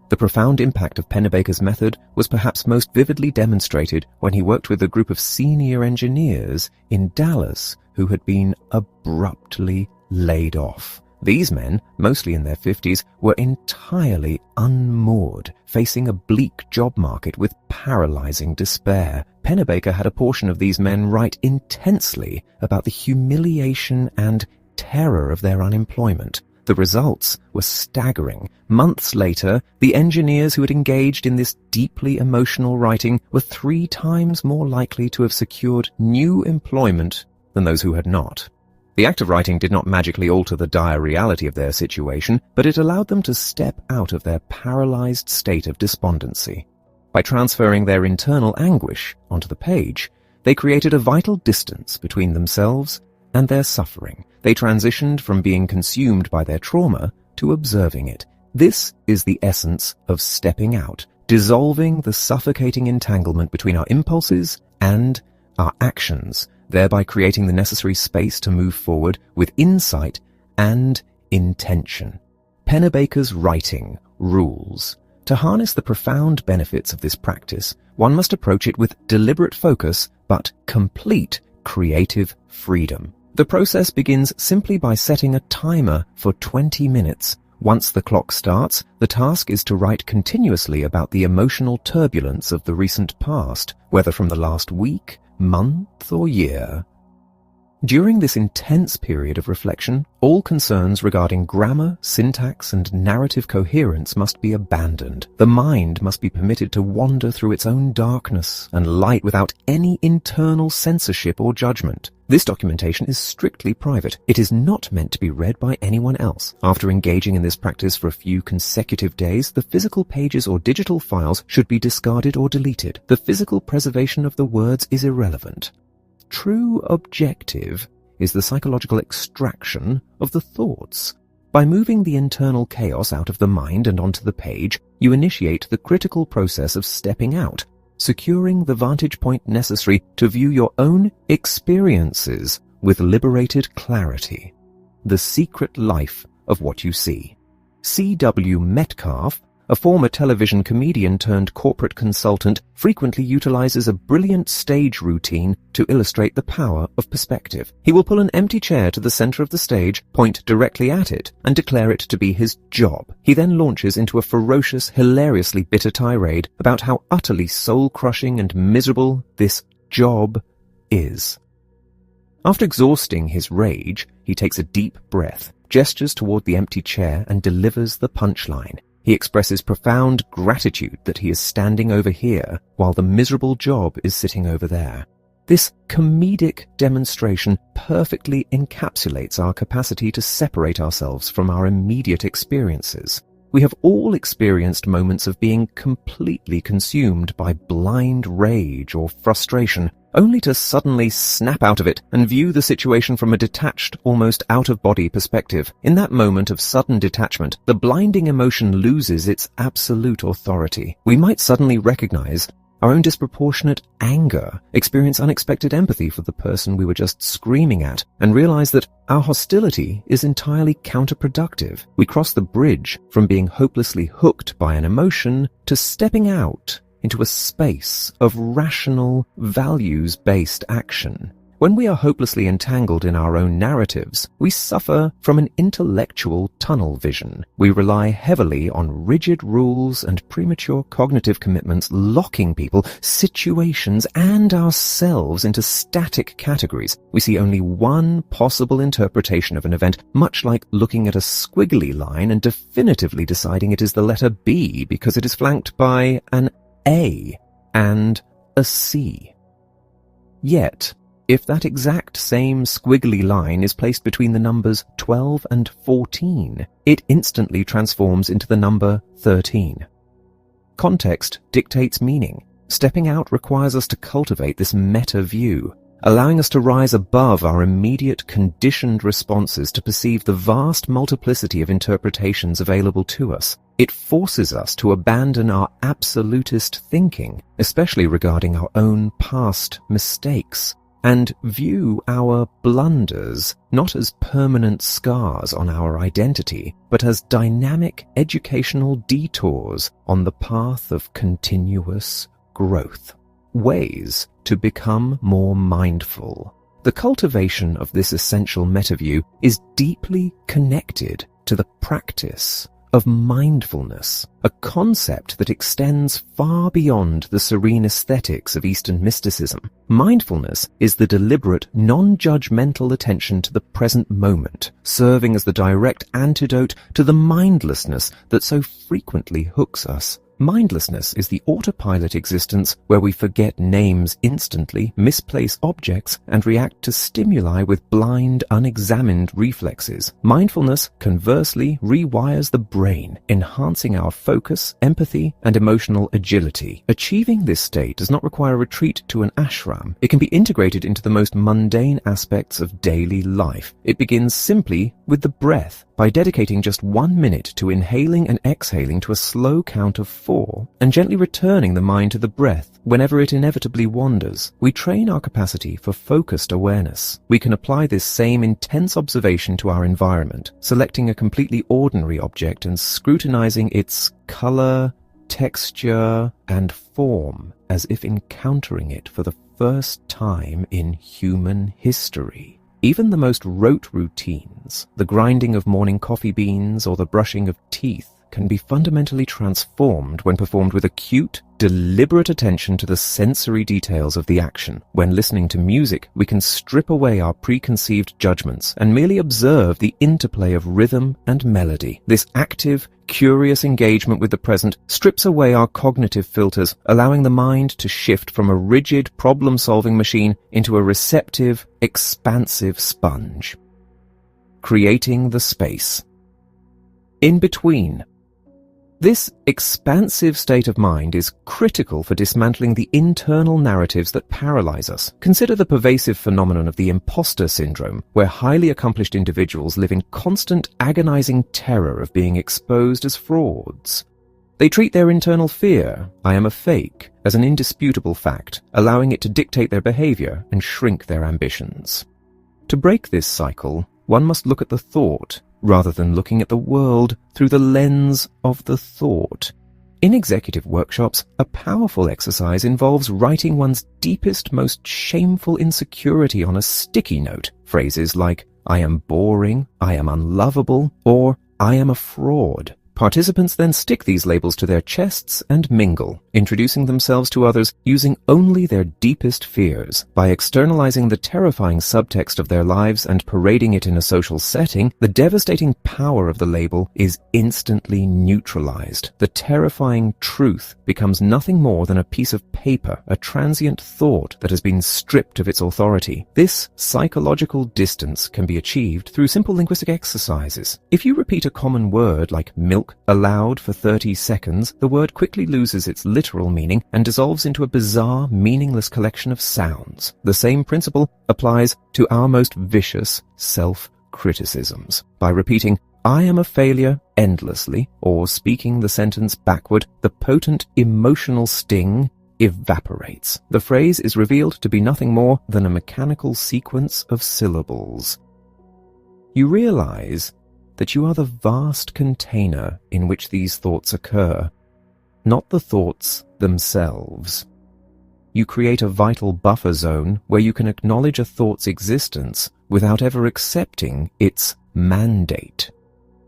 The profound impact of Pennebaker's method was perhaps most vividly demonstrated when he worked with a group of senior engineers in Dallas who had been abruptly laid off. These men, mostly in their 50s, were entirely unmoored, facing a bleak job market with paralyzing despair. Pennebaker had a portion of these men write intensely about the humiliation and terror of their unemployment. The results were staggering. Months later, the engineers who had engaged in this deeply emotional writing were 3 times more likely to have secured new employment than those who had not. The act of writing did not magically alter the dire reality of their situation, but it allowed them to step out of their paralyzed state of despondency. By transferring their internal anguish onto the page, they created a vital distance between themselves and their suffering. They transitioned from being consumed by their trauma to observing it. This is the essence of stepping out, dissolving the suffocating entanglement between our impulses and our actions, thereby creating the necessary space to move forward with insight and intention. Pennebaker's writing rules. To harness the profound benefits of this practice, one must approach it with deliberate focus but complete creative freedom. The process begins simply by setting a timer for 20 minutes. Once the clock starts, the task is to write continuously about the emotional turbulence of the recent past, whether from the last week, month, or year. During this intense period of reflection, all concerns regarding grammar, syntax, and narrative coherence must be abandoned. The mind must be permitted to wander through its own darkness and light without any internal censorship or judgment. This documentation is strictly private. It is not meant to be read by anyone else. After engaging in this practice for a few consecutive days, the physical pages or digital files should be discarded or deleted. The physical preservation of the words is irrelevant. True objective is the psychological extraction of the thoughts. By moving the internal chaos out of the mind and onto the page, you initiate the critical process of stepping out, securing the vantage point necessary to view your own experiences with liberated clarity. The secret life of what you see. C.W. Metcalfe, a former television comedian turned corporate consultant, frequently utilizes a brilliant stage routine to illustrate the power of perspective. He will pull an empty chair to the center of the stage, point directly at it, and declare it to be his job. He then launches into a ferocious, hilariously bitter tirade about how utterly soul-crushing and miserable this job is. After exhausting his rage, he takes a deep breath, gestures toward the empty chair, and delivers the punchline. He expresses profound gratitude that he is standing over here while the miserable job is sitting over there. This comedic demonstration perfectly encapsulates our capacity to separate ourselves from our immediate experiences. We have all experienced moments of being completely consumed by blind rage or frustration, only to suddenly snap out of it and view the situation from a detached, almost out-of-body perspective. In that moment of sudden detachment, the blinding emotion loses its absolute authority. We might suddenly recognize our own disproportionate anger, experience unexpected empathy for the person we were just screaming at, and realize that our hostility is entirely counterproductive. We cross the bridge from being hopelessly hooked by an emotion to stepping out into a space of rational, values-based action. When we are hopelessly entangled in our own narratives, we suffer from an intellectual tunnel vision. We rely heavily on rigid rules and premature cognitive commitments, locking people, situations, and ourselves into static categories. We see only one possible interpretation of an event, much like looking at a squiggly line and definitively deciding it is the letter B because it is flanked by an A and a C. Yet, if that exact same squiggly line is placed between the numbers 12 and 14, it instantly transforms into the number 13. Context dictates meaning. Stepping out requires us to cultivate this meta view, allowing us to rise above our immediate conditioned responses to perceive the vast multiplicity of interpretations available to us. It forces us to abandon our absolutist thinking, especially regarding our own past mistakes, and view our blunders not as permanent scars on our identity, but as dynamic educational detours on the path of continuous growth. Ways to become more mindful. The cultivation of this essential metaview is deeply connected to the practice of mindfulness, a concept that extends far beyond the serene aesthetics of Eastern mysticism. Mindfulness is the deliberate, non-judgmental attention to the present moment, serving as the direct antidote to the mindlessness that so frequently hooks us. Mindlessness is the autopilot existence where we forget names instantly, misplace objects, and react to stimuli with blind, unexamined reflexes. Mindfulness, conversely, rewires the brain, enhancing our focus, empathy, and emotional agility. Achieving this state does not require a retreat to an ashram. It can be integrated into the most mundane aspects of daily life. It begins simply with the breath, by dedicating just 1 minute to inhaling and exhaling to a slow count of 4, and gently returning the mind to the breath whenever it inevitably wanders. We train our capacity for focused awareness. We can apply this same intense observation to our environment, selecting a completely ordinary object and scrutinizing its color, texture, and form as if encountering it for the first time in human history. Even the most rote routines, the grinding of morning coffee beans or the brushing of teeth, can be fundamentally transformed when performed with acute, deliberate attention to the sensory details of the action. When listening to music, we can strip away our preconceived judgments and merely observe the interplay of rhythm and melody. This active, curious engagement with the present strips away our cognitive filters, allowing the mind to shift from a rigid, problem-solving machine into a receptive, expansive sponge. Creating the space. In between. This expansive state of mind is critical for dismantling the internal narratives that paralyze us. Consider the pervasive phenomenon of the imposter syndrome, where highly accomplished individuals live in constant, agonizing terror of being exposed as frauds. They treat their internal fear, "I am a fake," as an indisputable fact, allowing it to dictate their behavior and shrink their ambitions. To break this cycle, one must look at the thought, rather than looking at the world through the lens of the thought. In executive workshops, a powerful exercise involves writing one's deepest, most shameful insecurity on a sticky note. Phrases like, "I am boring," "I am unlovable," or "I am a fraud." Participants then stick these labels to their chests and mingle, introducing themselves to others using only their deepest fears. By externalizing the terrifying subtext of their lives and parading it in a social setting, the devastating power of the label is instantly neutralized. The terrifying truth becomes nothing more than a piece of paper, a transient thought that has been stripped of its authority. This psychological distance can be achieved through simple linguistic exercises. If you repeat a common word like milk aloud for 30 seconds, the word quickly loses its literal meaning and dissolves into a bizarre, meaningless collection of sounds. The same principle applies to our most vicious self-criticisms. By repeating, "I am a failure," endlessly, or speaking the sentence backward, the potent emotional sting evaporates. The phrase is revealed to be nothing more than a mechanical sequence of syllables. You realize that you are the vast container in which these thoughts occur, not the thoughts themselves. You create a vital buffer zone where you can acknowledge a thought's existence without ever accepting its mandate.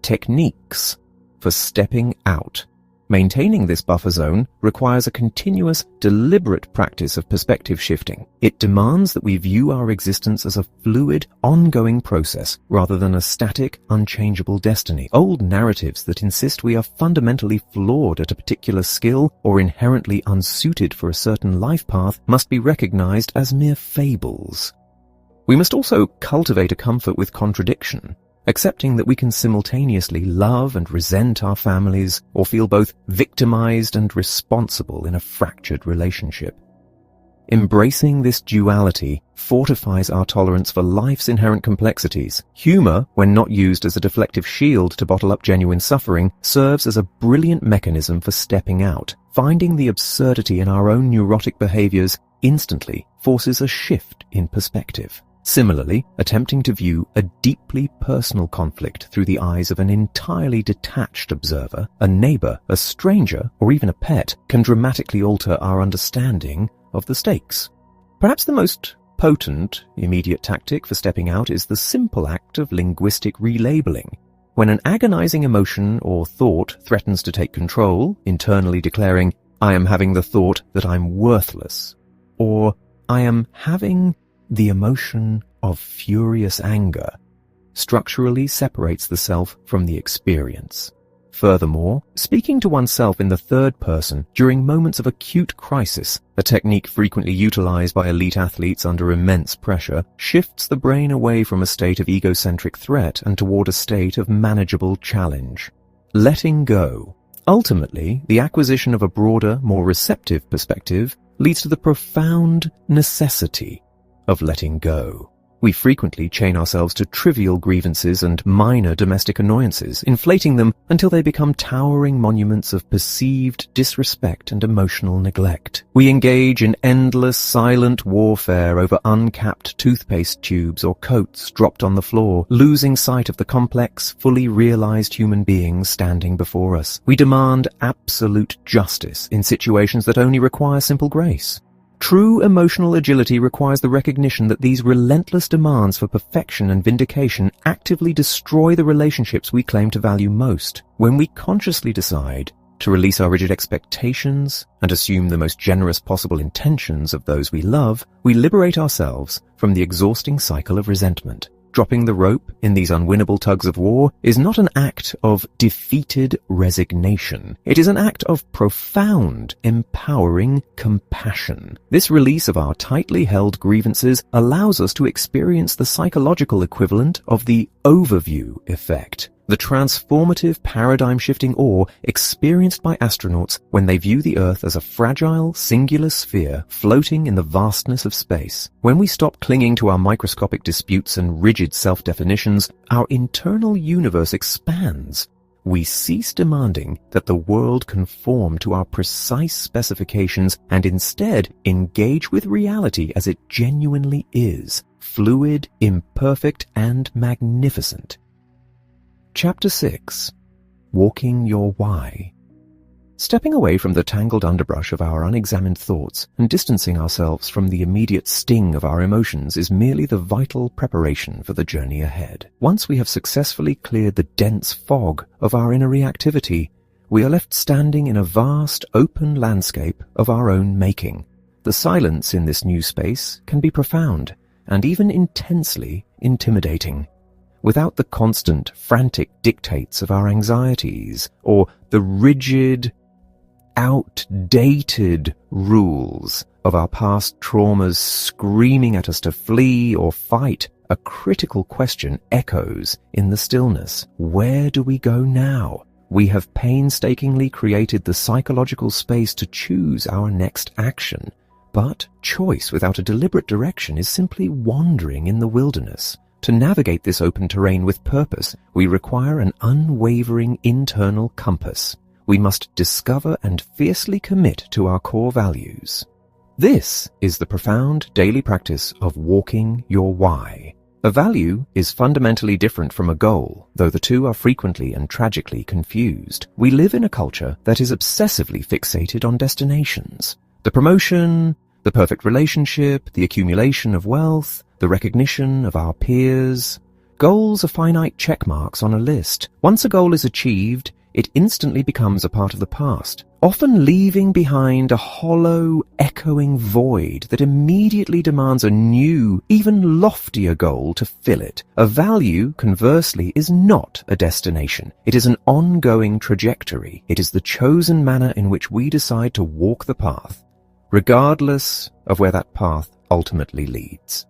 Techniques for stepping out. Maintaining this buffer zone requires a continuous, deliberate practice of perspective shifting. It demands that we view our existence as a fluid, ongoing process rather than a static, unchangeable destiny. Old narratives that insist we are fundamentally flawed at a particular skill or inherently unsuited for a certain life path must be recognized as mere fables. We must also cultivate a comfort with contradiction, accepting that we can simultaneously love and resent our families or feel both victimized and responsible in a fractured relationship. Embracing this duality fortifies our tolerance for life's inherent complexities. Humor, when not used as a deflective shield to bottle up genuine suffering, serves as a brilliant mechanism for stepping out. Finding the absurdity in our own neurotic behaviors instantly forces a shift in perspective. Similarly, attempting to view a deeply personal conflict through the eyes of an entirely detached observer, a neighbor, a stranger, or even a pet, can dramatically alter our understanding of the stakes. Perhaps the most potent, immediate tactic for stepping out is the simple act of linguistic relabeling. When an agonizing emotion or thought threatens to take control, internally declaring, "I am having the thought that I'm worthless," or "I am having the emotion of furious anger," structurally separates the self from the experience. Furthermore, speaking to oneself in the third person during moments of acute crisis, a technique frequently utilized by elite athletes under immense pressure, shifts the brain away from a state of egocentric threat and toward a state of manageable challenge. Letting go. Ultimately, the acquisition of a broader, more receptive perspective leads to the profound necessity of letting go. We frequently chain ourselves to trivial grievances and minor domestic annoyances, inflating them until they become towering monuments of perceived disrespect and emotional neglect. We engage in endless, silent warfare over uncapped toothpaste tubes or coats dropped on the floor, losing sight of the complex, fully realized human beings standing before us. We demand absolute justice in situations that only require simple grace. True emotional agility requires the recognition that these relentless demands for perfection and vindication actively destroy the relationships we claim to value most. When we consciously decide to release our rigid expectations and assume the most generous possible intentions of those we love, we liberate ourselves from the exhausting cycle of resentment. Dropping the rope in these unwinnable tugs of war is not an act of defeated resignation. It is an act of profound, empowering compassion. This release of our tightly held grievances allows us to experience the psychological equivalent of the overview effect, the transformative paradigm-shifting awe experienced by astronauts when they view the Earth as a fragile, singular sphere floating in the vastness of space. When we stop clinging to our microscopic disputes and rigid self-definitions, our internal universe expands. We cease demanding that the world conform to our precise specifications and instead engage with reality as it genuinely is, fluid, imperfect, and magnificent. Chapter 6. Walking Your Why. Stepping away from the tangled underbrush of our unexamined thoughts and distancing ourselves from the immediate sting of our emotions is merely the vital preparation for the journey ahead. Once we have successfully cleared the dense fog of our inner reactivity, we are left standing in a vast, open landscape of our own making. The silence in this new space can be profound and even intensely intimidating. Without the constant, frantic dictates of our anxieties, or the rigid, outdated rules of our past traumas screaming at us to flee or fight, a critical question echoes in the stillness. Where do we go now? We have painstakingly created the psychological space to choose our next action. But choice without a deliberate direction is simply wandering in the wilderness. To navigate this open terrain with purpose, we require an unwavering internal compass. We must discover and fiercely commit to our core values. This is the profound daily practice of walking your why. A value is fundamentally different from a goal, though the two are frequently and tragically confused. We live in a culture that is obsessively fixated on destinations. The promotion, the perfect relationship, the accumulation of wealth, the recognition of our peers. Goals are finite check marks on a list. Once a goal is achieved, it instantly becomes a part of the past, often leaving behind a hollow, echoing void that immediately demands a new, even loftier goal to fill it. A value, conversely, is not a destination. It is an ongoing trajectory. It is the chosen manner in which we decide to walk the path, regardless of where that path ultimately leads.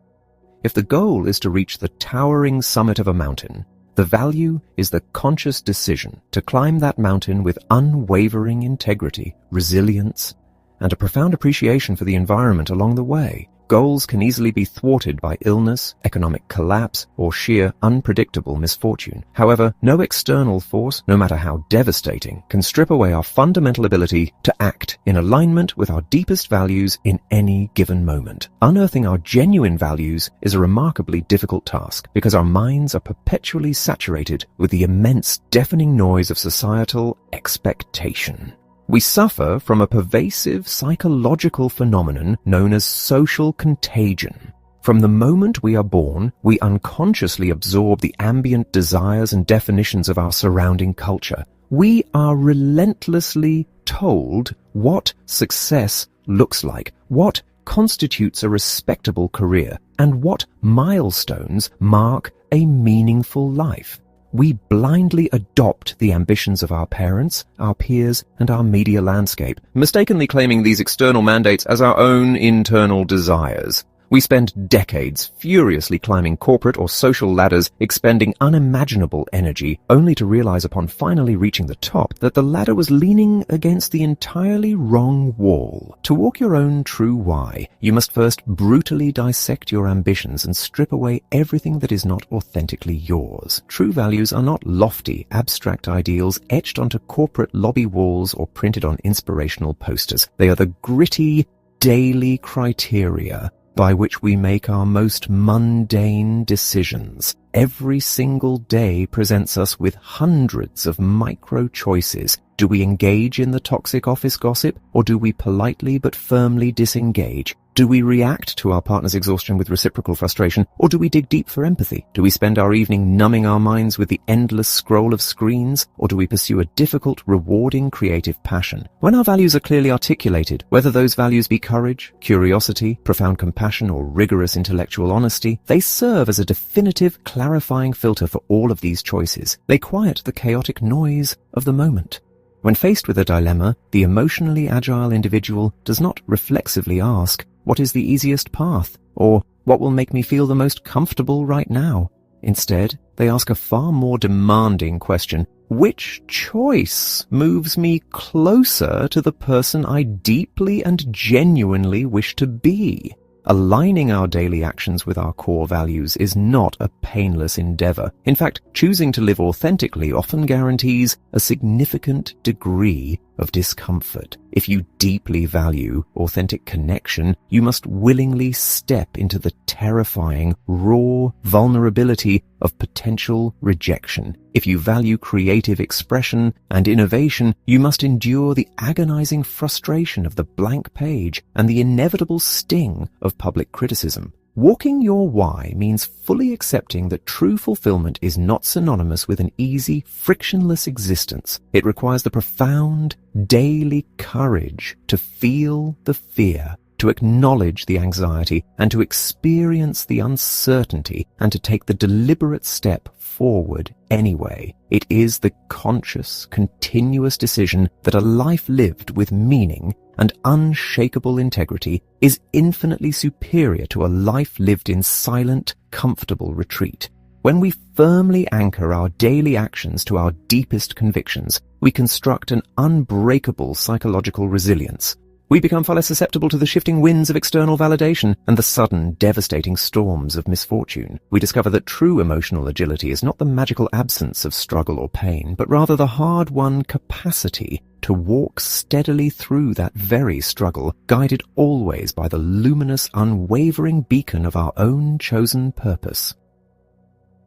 If the goal is to reach the towering summit of a mountain, the value is the conscious decision to climb that mountain with unwavering integrity, resilience, and a profound appreciation for the environment along the way. Goals can easily be thwarted by illness, economic collapse, or sheer unpredictable misfortune. However, no external force, no matter how devastating, can strip away our fundamental ability to act in alignment with our deepest values in any given moment. Unearthing our genuine values is a remarkably difficult task because our minds are perpetually saturated with the immense, deafening noise of societal expectation. We suffer from a pervasive psychological phenomenon known as social contagion. From the moment we are born, we unconsciously absorb the ambient desires and definitions of our surrounding culture. We are relentlessly told what success looks like, what constitutes a respectable career, and what milestones mark a meaningful life. We blindly adopt the ambitions of our parents, our peers, and our media landscape, mistakenly claiming these external mandates as our own internal desires. We spend decades furiously climbing corporate or social ladders, expending unimaginable energy, only to realize upon finally reaching the top that the ladder was leaning against the entirely wrong wall. To walk your own true why, you must first brutally dissect your ambitions and strip away everything that is not authentically yours. True values are not lofty, abstract ideals etched onto corporate lobby walls or printed on inspirational posters. They are the gritty, daily criteria by which we make our most mundane decisions. Every single day presents us with hundreds of micro choices. Do we engage in the toxic office gossip, or do we politely but firmly disengage? Do we react to our partner's exhaustion with reciprocal frustration, or do we dig deep for empathy? Do we spend our evening numbing our minds with the endless scroll of screens, or do we pursue a difficult, rewarding, creative passion? When our values are clearly articulated, whether those values be courage, curiosity, profound compassion, or rigorous intellectual honesty, they serve as a definitive, clarifying filter for all of these choices. They quiet the chaotic noise of the moment. When faced with a dilemma, the emotionally agile individual does not reflexively ask, "What is the easiest path?" or "What will make me feel the most comfortable right now?" Instead, they ask a far more demanding question: which choice moves me closer to the person I deeply and genuinely wish to be? Aligning our daily actions with our core values is not a painless endeavor. In fact, choosing to live authentically often guarantees a significant degree of discomfort. If you deeply value authentic connection, you must willingly step into the terrifying, raw vulnerability of potential rejection. If you value creative expression and innovation, you must endure the agonizing frustration of the blank page and the inevitable sting of public criticism. Walking your why means fully accepting that true fulfillment is not synonymous with an easy, frictionless existence. It requires the profound, daily courage to feel the fear, to acknowledge the anxiety, and to experience the uncertainty, and to take the deliberate step forward anyway. It is the conscious, continuous decision that a life lived with meaning and unshakable integrity is infinitely superior to a life lived in silent, comfortable retreat. When we firmly anchor our daily actions to our deepest convictions, we construct an unbreakable psychological resilience. We become far less susceptible to the shifting winds of external validation and the sudden, devastating storms of misfortune. We discover that true emotional agility is not the magical absence of struggle or pain, but rather the hard-won capacity to walk steadily through that very struggle, guided always by the luminous, unwavering beacon of our own chosen purpose.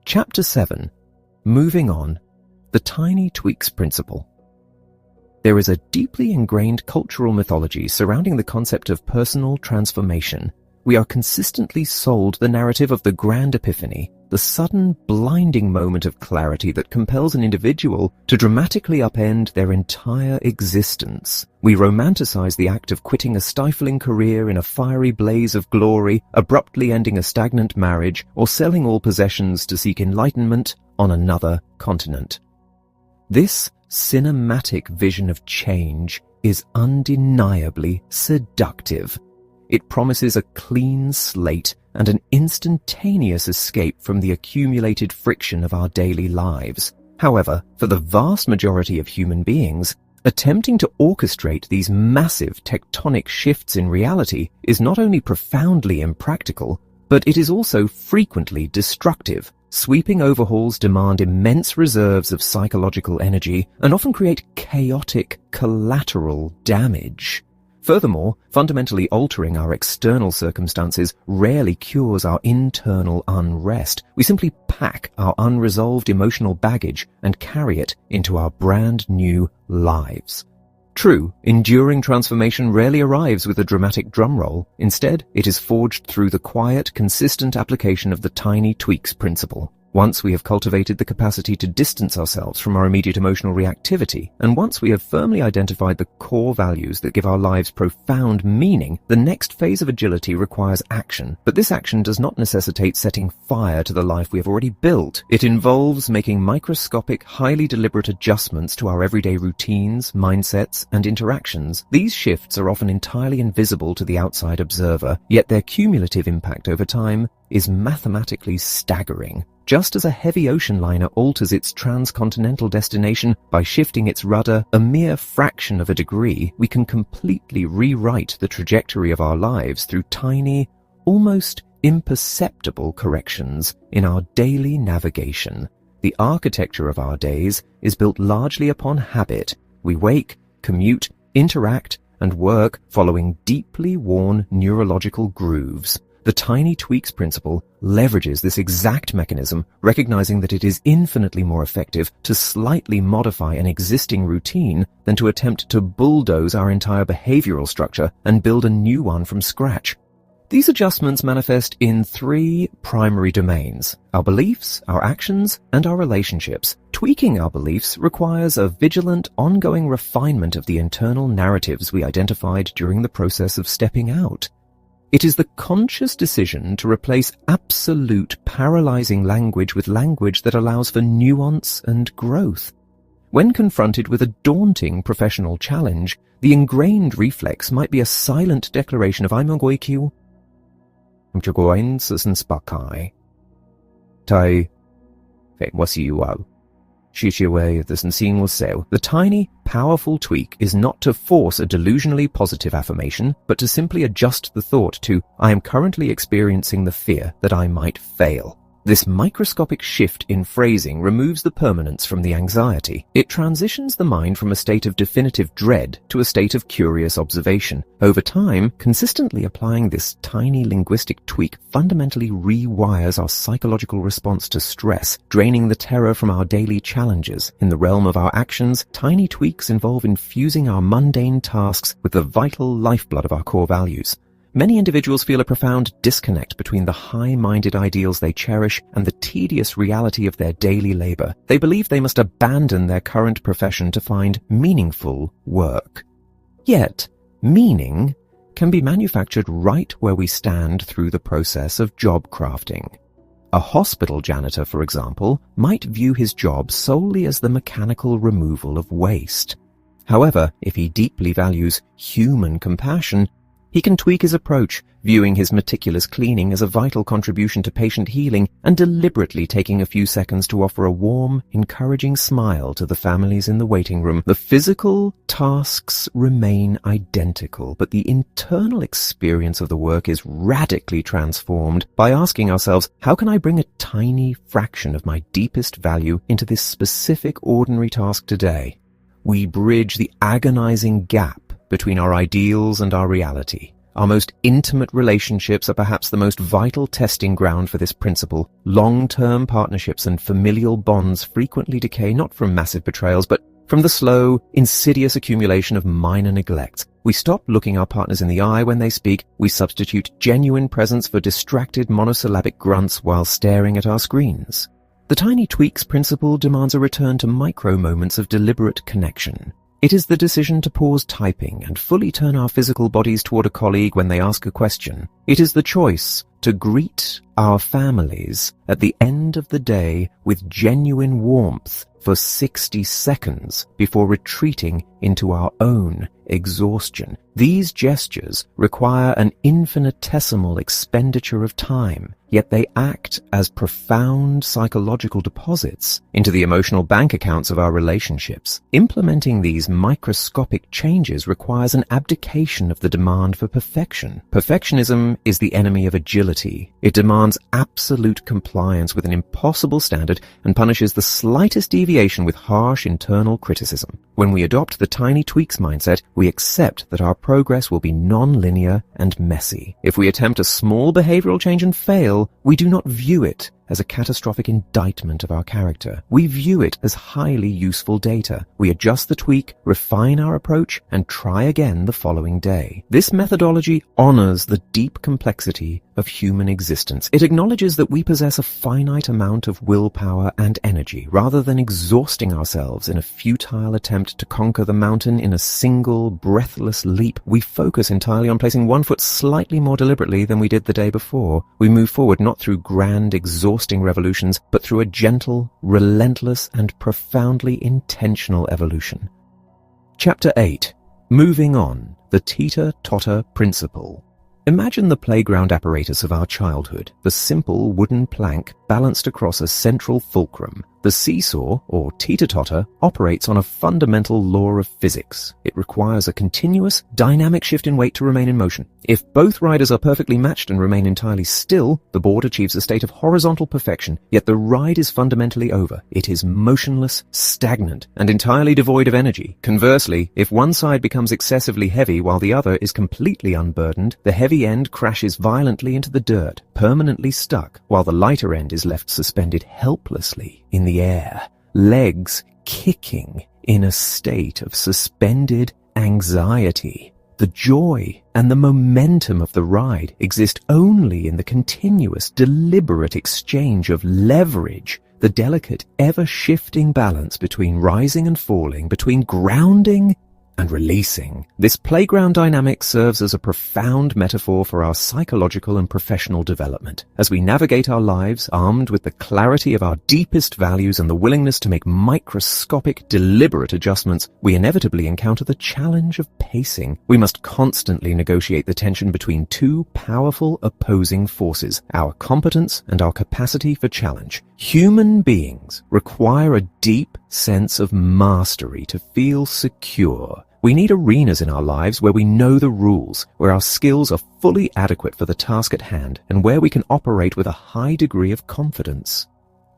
Chapter 7. Moving On. The Tiny Tweaks Principle. There is a deeply ingrained cultural mythology surrounding the concept of personal transformation. We are consistently sold the narrative of the grand epiphany, the sudden, blinding moment of clarity that compels an individual to dramatically upend their entire existence. We romanticize the act of quitting a stifling career in a fiery blaze of glory, abruptly ending a stagnant marriage, or selling all possessions to seek enlightenment on another continent. This cinematic vision of change is undeniably seductive. It promises a clean slate and an instantaneous escape from the accumulated friction of our daily lives. However, for the vast majority of human beings, attempting to orchestrate these massive tectonic shifts in reality is not only profoundly impractical, but it is also frequently destructive. Sweeping overhauls demand immense reserves of psychological energy and often create chaotic collateral damage. Furthermore, fundamentally altering our external circumstances rarely cures our internal unrest. We simply pack our unresolved emotional baggage and carry it into our brand new lives. True, enduring transformation rarely arrives with a dramatic drumroll. Instead, it is forged through the quiet, consistent application of the tiny tweaks principle. Once we have cultivated the capacity to distance ourselves from our immediate emotional reactivity, and once we have firmly identified the core values that give our lives profound meaning, the next phase of agility requires action. But this action does not necessitate setting fire to the life we have already built. It involves making microscopic, highly deliberate adjustments to our everyday routines, mindsets, and interactions. These shifts are often entirely invisible to the outside observer, yet their cumulative impact over time is mathematically staggering. Just as a heavy ocean liner alters its transcontinental destination by shifting its rudder a mere fraction of a degree, we can completely rewrite the trajectory of our lives through tiny, almost imperceptible corrections in our daily navigation. The architecture of our days is built largely upon habit. We wake, commute, interact, and work following deeply worn neurological grooves. The tiny tweaks principle leverages this exact mechanism, recognizing that it is infinitely more effective to slightly modify an existing routine than to attempt to bulldoze our entire behavioral structure and build a new one from scratch. These adjustments manifest in three primary domains: our beliefs, our actions, and our relationships. Tweaking our beliefs requires a vigilant, ongoing refinement of the internal narratives we identified during the process of stepping out. It is the conscious decision to replace absolute, paralyzing language with language that allows for nuance and growth. When confronted with a daunting professional challenge, the ingrained reflex might be a silent declaration of "I'm going to spakai. Tai wasiuau. The tiny, powerful tweak is not to force a delusionally positive affirmation, but to simply adjust the thought to "I am currently experiencing the fear that I might fail." This microscopic shift in phrasing removes the permanence from the anxiety. It transitions the mind from a state of definitive dread to a state of curious observation. Over time, consistently applying this tiny linguistic tweak fundamentally rewires our psychological response to stress, draining the terror from our daily challenges. In the realm of our actions, tiny tweaks involve infusing our mundane tasks with the vital lifeblood of our core values. Many individuals feel a profound disconnect between the high-minded ideals they cherish and the tedious reality of their daily labor. They believe they must abandon their current profession to find meaningful work. Yet, meaning can be manufactured right where we stand through the process of job crafting. A hospital janitor, for example, might view his job solely as the mechanical removal of waste. However, if he deeply values human compassion, he can tweak his approach, viewing his meticulous cleaning as a vital contribution to patient healing and deliberately taking a few seconds to offer a warm, encouraging smile to the families in the waiting room. The physical tasks remain identical, but the internal experience of the work is radically transformed by asking ourselves, how can I bring a tiny fraction of my deepest value into this specific ordinary task today? We bridge the agonizing gap between our ideals and our reality. Our most intimate relationships are perhaps the most vital testing ground for this principle. Long-term partnerships and familial bonds frequently decay not from massive betrayals, but from the slow, insidious accumulation of minor neglects. We stop looking our partners in the eye when they speak. We substitute genuine presence for distracted monosyllabic grunts while staring at our screens. The tiny tweaks principle demands a return to micro moments of deliberate connection. It is the decision to pause typing and fully turn our physical bodies toward a colleague when they ask a question. It is the choice to greet our families at the end of the day with genuine warmth for 60 seconds before retreating into our own exhaustion. These gestures require an infinitesimal expenditure of time, yet they act as profound psychological deposits into the emotional bank accounts of our relationships. Implementing these microscopic changes requires an abdication of the demand for perfection. Perfectionism is the enemy of agility. It demands absolute compliance with an impossible standard and punishes the slightest deviation with harsh internal criticism. When we adopt the tiny tweaks mindset, we accept that our progress will be non-linear and messy. If we attempt a small behavioral change and fail, we do not view it as a catastrophic indictment of our character. We view it as highly useful data. We adjust the tweak, refine our approach, and try again the following day. This methodology honors the deep complexity of human existence. It acknowledges that we possess a finite amount of willpower and energy. Rather than exhausting ourselves in a futile attempt to conquer the mountain in a single, breathless leap, we focus entirely on placing one foot slightly more deliberately than we did the day before. We move forward not through grand, exhausting revolutions, but through a gentle, relentless, and profoundly intentional evolution. Chapter 8. Moving on, the teeter-totter principle. Imagine the playground apparatus of our childhood, the simple wooden plank balanced across a central fulcrum. The seesaw, or teeter-totter, operates on a fundamental law of physics. It requires a continuous, dynamic shift in weight to remain in motion. If both riders are perfectly matched and remain entirely still, the board achieves a state of horizontal perfection, yet the ride is fundamentally over. It is motionless, stagnant, and entirely devoid of energy. Conversely, if one side becomes excessively heavy while the other is completely unburdened, the heavy end crashes violently into the dirt, permanently stuck, while the lighter end is left suspended helplessly in the air, legs kicking in a state of suspended anxiety. The joy and the momentum of the ride exist only in the continuous, deliberate exchange of leverage, the delicate, ever-shifting balance between rising and falling, between grounding and releasing. This playground dynamic serves as a profound metaphor for our psychological and professional development. As we navigate our lives armed with the clarity of our deepest values and the willingness to make microscopic, deliberate adjustments, we inevitably encounter the challenge of pacing. We must constantly negotiate the tension between two powerful opposing forces, our competence and our capacity for challenge. Human beings require a deep sense of mastery to feel secure. We need arenas in our lives where we know the rules, where our skills are fully adequate for the task at hand, and where we can operate with a high degree of confidence.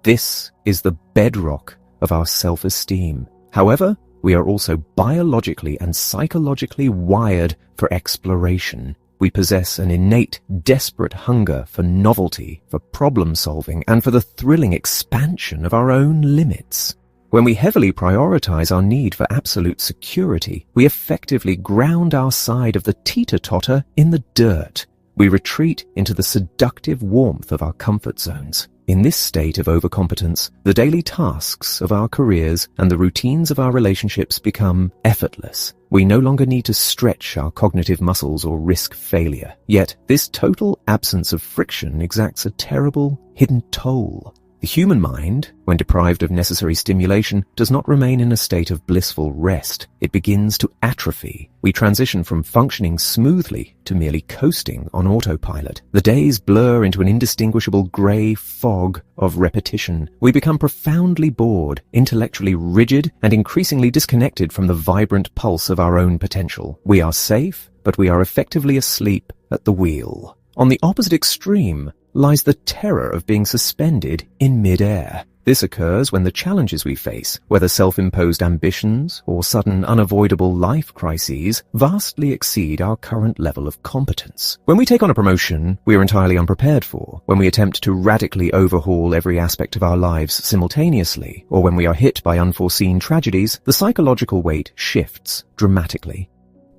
This is the bedrock of our self-esteem. However, we are also biologically and psychologically wired for exploration. We possess an innate, desperate hunger for novelty, for problem-solving, and for the thrilling expansion of our own limits. When we heavily prioritize our need for absolute security, we effectively ground our side of the teeter-totter in the dirt. We retreat into the seductive warmth of our comfort zones. In this state of overcompetence, the daily tasks of our careers and the routines of our relationships become effortless. We no longer need to stretch our cognitive muscles or risk failure. Yet, this total absence of friction exacts a terrible, hidden toll. The human mind, when deprived of necessary stimulation, does not remain in a state of blissful rest. It begins to atrophy. We transition from functioning smoothly to merely coasting on autopilot. The days blur into an indistinguishable grey fog of repetition. We become profoundly bored, intellectually rigid, and increasingly disconnected from the vibrant pulse of our own potential. We are safe, but we are effectively asleep at the wheel. On the opposite extreme lies the terror of being suspended in mid-air. This occurs when the challenges we face, whether self-imposed ambitions or sudden unavoidable life crises, vastly exceed our current level of competence. When we take on a promotion we are entirely unprepared for, when we attempt to radically overhaul every aspect of our lives simultaneously, or when we are hit by unforeseen tragedies, the psychological weight shifts dramatically.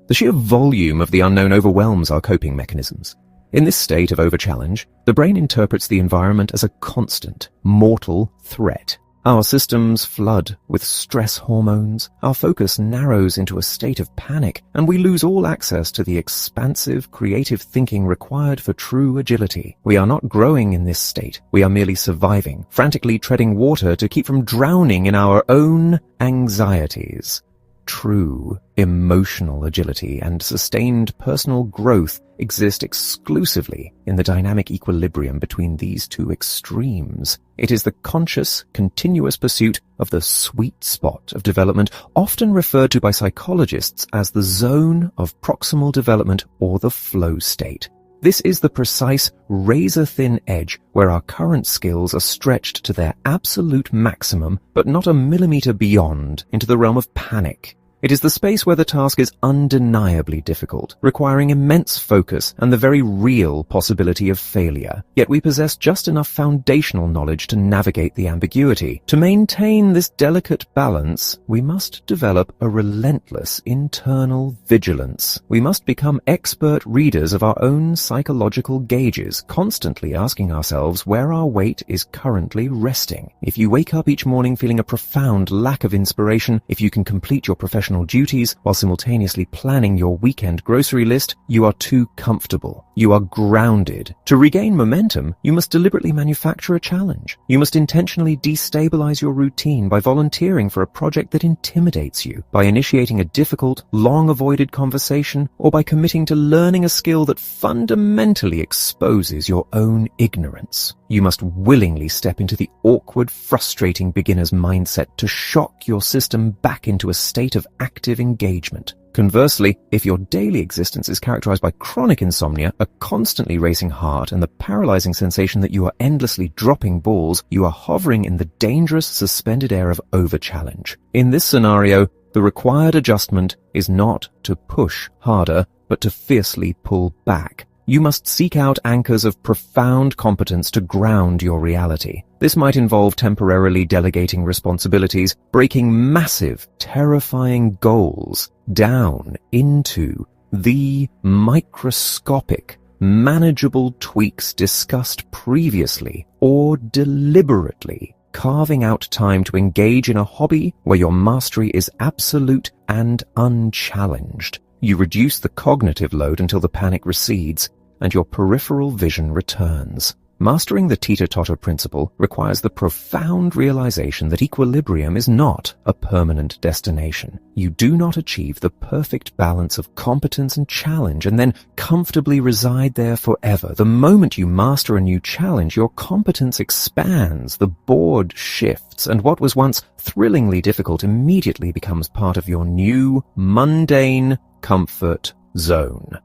The sheer volume of the unknown overwhelms our coping mechanisms. In this state of overchallenge, the brain interprets the environment as a constant, mortal threat. Our systems flood with stress hormones, our focus narrows into a state of panic, and we lose all access to the expansive, creative thinking required for true agility. We are not growing in this state. We are merely surviving, frantically treading water to keep from drowning in our own anxieties. True emotional agility and sustained personal growth exist exclusively in the dynamic equilibrium between these two extremes. It is the conscious, continuous pursuit of the sweet spot of development, often referred to by psychologists as the zone of proximal development or the flow state. This is the precise, razor-thin edge where our current skills are stretched to their absolute maximum, but not a millimeter beyond, into the realm of panic. It is the space where the task is undeniably difficult, requiring immense focus and the very real possibility of failure. Yet we possess just enough foundational knowledge to navigate the ambiguity. To maintain this delicate balance, we must develop a relentless internal vigilance. We must become expert readers of our own psychological gauges, constantly asking ourselves where our weight is currently resting. If you wake up each morning feeling a profound lack of inspiration, if you can complete your professional duties while simultaneously planning your weekend grocery list, you are too comfortable. You are grounded. To regain momentum, you must deliberately manufacture a challenge. You must intentionally destabilize your routine by volunteering for a project that intimidates you, by initiating a difficult, long-avoided conversation, or by committing to learning a skill that fundamentally exposes your own ignorance. You must willingly step into the awkward, frustrating beginner's mindset to shock your system back into a state of active engagement. Conversely, if your daily existence is characterized by chronic insomnia, a constantly racing heart, and the paralyzing sensation that you are endlessly dropping balls, you are hovering in the dangerous, suspended air of overchallenge. In this scenario, the required adjustment is not to push harder, but to fiercely pull back. You must seek out anchors of profound competence to ground your reality. This might involve temporarily delegating responsibilities, breaking massive, terrifying goals down into the microscopic, manageable tweaks discussed previously, or deliberately carving out time to engage in a hobby where your mastery is absolute and unchallenged. You reduce the cognitive load until the panic recedes and your peripheral vision returns. Mastering the teeter-totter principle requires the profound realization that equilibrium is not a permanent destination. You do not achieve the perfect balance of competence and challenge and then comfortably reside there forever. The moment you master a new challenge, your competence expands, the board shifts, and what was once thrillingly difficult immediately becomes part of your new, mundane comfort zone.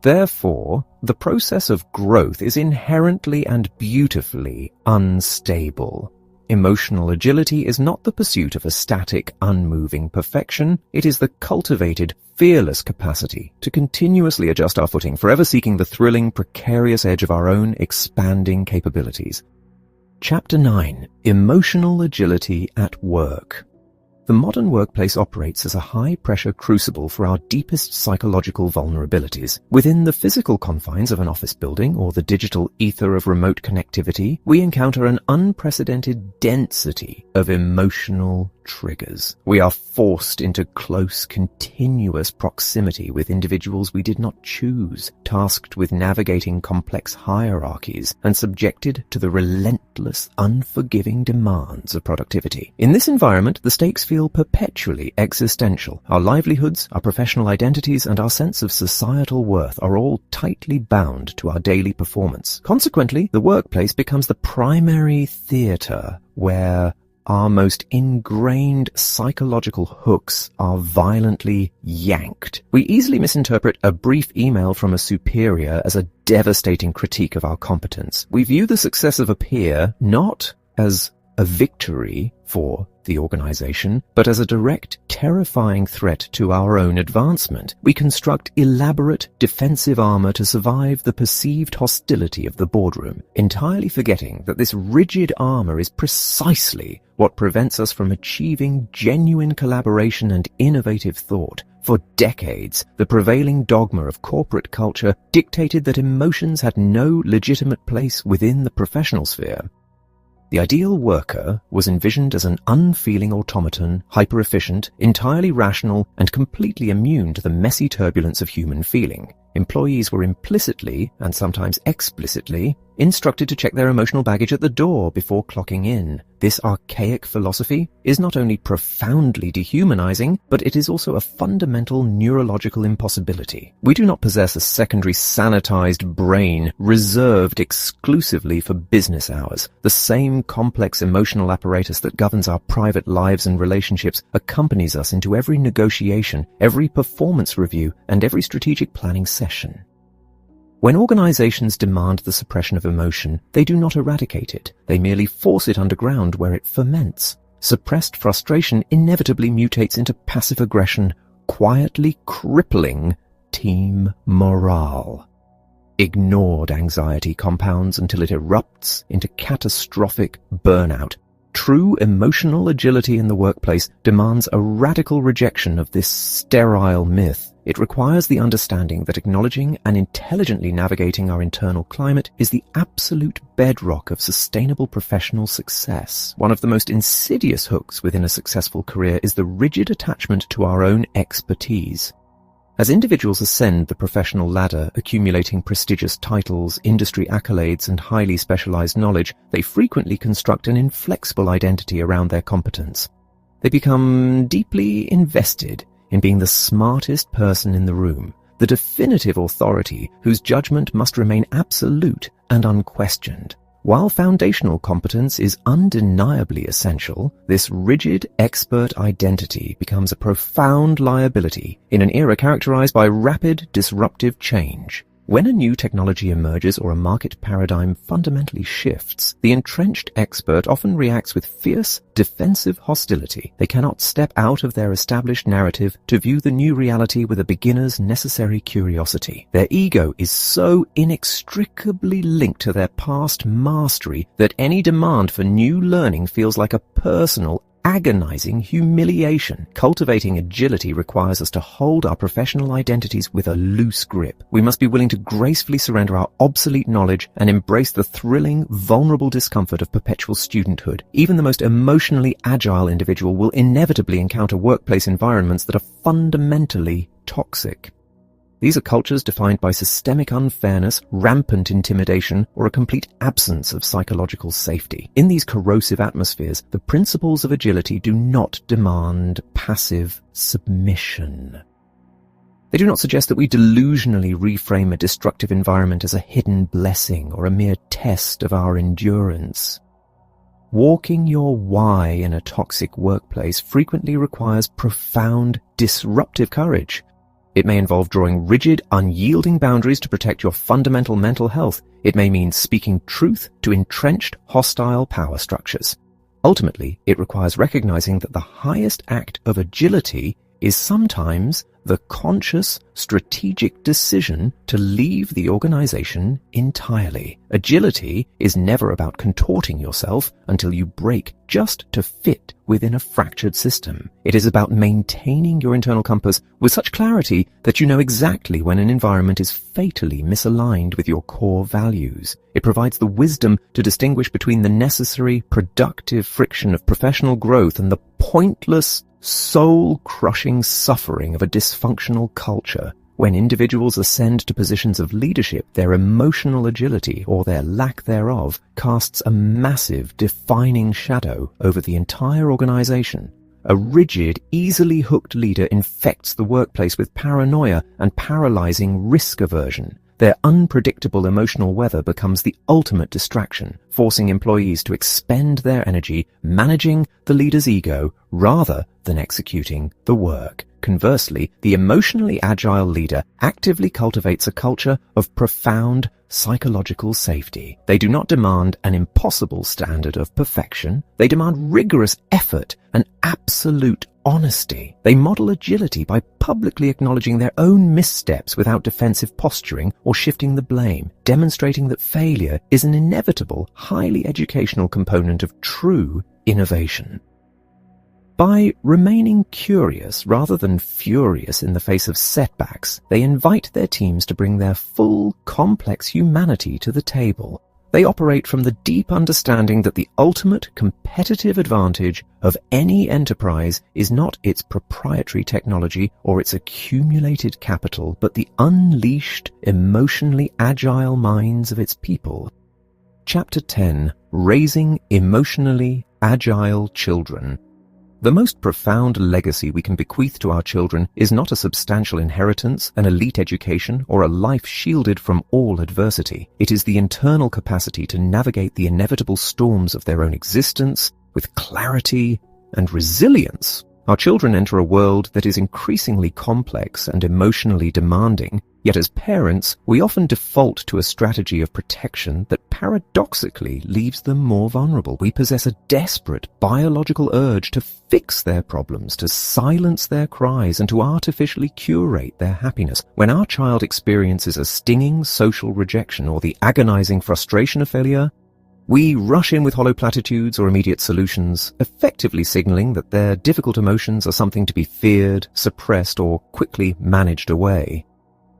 Therefore, the process of growth is inherently and beautifully unstable. Emotional agility is not the pursuit of a static, unmoving perfection. It is the cultivated, fearless capacity to continuously adjust our footing, forever seeking the thrilling, precarious edge of our own expanding capabilities. Chapter 9. Emotional Agility at Work. The modern workplace operates as a high-pressure crucible for our deepest psychological vulnerabilities. Within the physical confines of an office building or the digital ether of remote connectivity, we encounter an unprecedented density of emotional triggers. We are forced into close, continuous proximity with individuals we did not choose, tasked with navigating complex hierarchies, and subjected to the relentless, unforgiving demands of productivity. In this environment, the stakes feel perpetually existential. Our livelihoods, our professional identities, and our sense of societal worth are all tightly bound to our daily performance. Consequently, the workplace becomes the primary theater where our most ingrained psychological hooks are violently yanked. We easily misinterpret a brief email from a superior as a devastating critique of our competence. We view the success of a peer not as a victory for the organization, but as a direct, terrifying threat to our own advancement. We construct elaborate defensive armor to survive the perceived hostility of the boardroom, entirely forgetting that this rigid armor is precisely what prevents us from achieving genuine collaboration and innovative thought. For decades, the prevailing dogma of corporate culture dictated that emotions had no legitimate place within the professional sphere. The ideal worker was envisioned as an unfeeling automaton, hyper-efficient, entirely rational, and completely immune to the messy turbulence of human feeling. Employees were implicitly, and sometimes explicitly, instructed to check their emotional baggage at the door before clocking in. This archaic philosophy is not only profoundly dehumanizing, but it is also a fundamental neurological impossibility. We do not possess a secondary sanitized brain reserved exclusively for business hours. The same complex emotional apparatus that governs our private lives and relationships accompanies us into every negotiation, every performance review, and every strategic planning session. When organizations demand the suppression of emotion, they do not eradicate it. They merely force it underground where it ferments. Suppressed frustration inevitably mutates into passive aggression, quietly crippling team morale. Ignored anxiety compounds until it erupts into catastrophic burnout. True emotional agility in the workplace demands a radical rejection of this sterile myth. It requires the understanding that acknowledging and intelligently navigating our internal climate is the absolute bedrock of sustainable professional success. One of the most insidious hooks within a successful career is the rigid attachment to our own expertise. As individuals ascend the professional ladder, accumulating prestigious titles, industry accolades, and highly specialized knowledge, they frequently construct an inflexible identity around their competence. They become deeply invested in being the smartest person in the room, the definitive authority whose judgment must remain absolute and unquestioned. While foundational competence is undeniably essential, this rigid expert identity becomes a profound liability in an era characterized by rapid, disruptive change. When a new technology emerges or a market paradigm fundamentally shifts, the entrenched expert often reacts with fierce, defensive hostility. They cannot step out of their established narrative to view the new reality with a beginner's necessary curiosity. Their ego is so inextricably linked to their past mastery that any demand for new learning feels like a personal, agonizing humiliation. Cultivating agility requires us to hold our professional identities with a loose grip. We must be willing to gracefully surrender our obsolete knowledge and embrace the thrilling, vulnerable discomfort of perpetual studenthood. Even the most emotionally agile individual will inevitably encounter workplace environments that are fundamentally toxic. These are cultures defined by systemic unfairness, rampant intimidation, or a complete absence of psychological safety. In these corrosive atmospheres, the principles of agility do not demand passive submission. They do not suggest that we delusionally reframe a destructive environment as a hidden blessing or a mere test of our endurance. Walking your why in a toxic workplace frequently requires profound, disruptive courage. It may involve drawing rigid, unyielding boundaries to protect your fundamental mental health. It may mean speaking truth to entrenched, hostile power structures. Ultimately, it requires recognizing that the highest act of agility is sometimes the conscious, strategic decision to leave the organization entirely. Agility is never about contorting yourself until you break just to fit within a fractured system. It is about maintaining your internal compass with such clarity that you know exactly when an environment is fatally misaligned with your core values. It provides the wisdom to distinguish between the necessary, productive friction of professional growth and the pointless, soul-crushing suffering of a dysfunctional culture. When individuals ascend to positions of leadership, their emotional agility, or their lack thereof, casts a massive, defining shadow over the entire organization. A rigid, easily hooked leader infects the workplace with paranoia and paralyzing risk aversion. Their unpredictable emotional weather becomes the ultimate distraction, forcing employees to expend their energy managing the leader's ego rather than executing the work. Conversely, the emotionally agile leader actively cultivates a culture of profound psychological safety. They do not demand an impossible standard of perfection. They demand rigorous effort and absolute honesty. They model agility by publicly acknowledging their own missteps without defensive posturing or shifting the blame, demonstrating that failure is an inevitable, highly educational component of true innovation. By remaining curious rather than furious in the face of setbacks, they invite their teams to bring their full, complex humanity to the table. They operate from the deep understanding that the ultimate competitive advantage of any enterprise is not its proprietary technology or its accumulated capital, but the unleashed, emotionally agile minds of its people. Chapter 10: Raising Emotionally Agile Children. The most profound legacy we can bequeath to our children is not a substantial inheritance, an elite education, or a life shielded from all adversity. It is the internal capacity to navigate the inevitable storms of their own existence with clarity and resilience. Our children enter a world that is increasingly complex and emotionally demanding, yet as parents, we often default to a strategy of protection that paradoxically leaves them more vulnerable. We possess a desperate biological urge to fix their problems, to silence their cries, and to artificially curate their happiness. When our child experiences a stinging social rejection or the agonizing frustration of failure, we rush in with hollow platitudes or immediate solutions, effectively signaling that their difficult emotions are something to be feared, suppressed, or quickly managed away.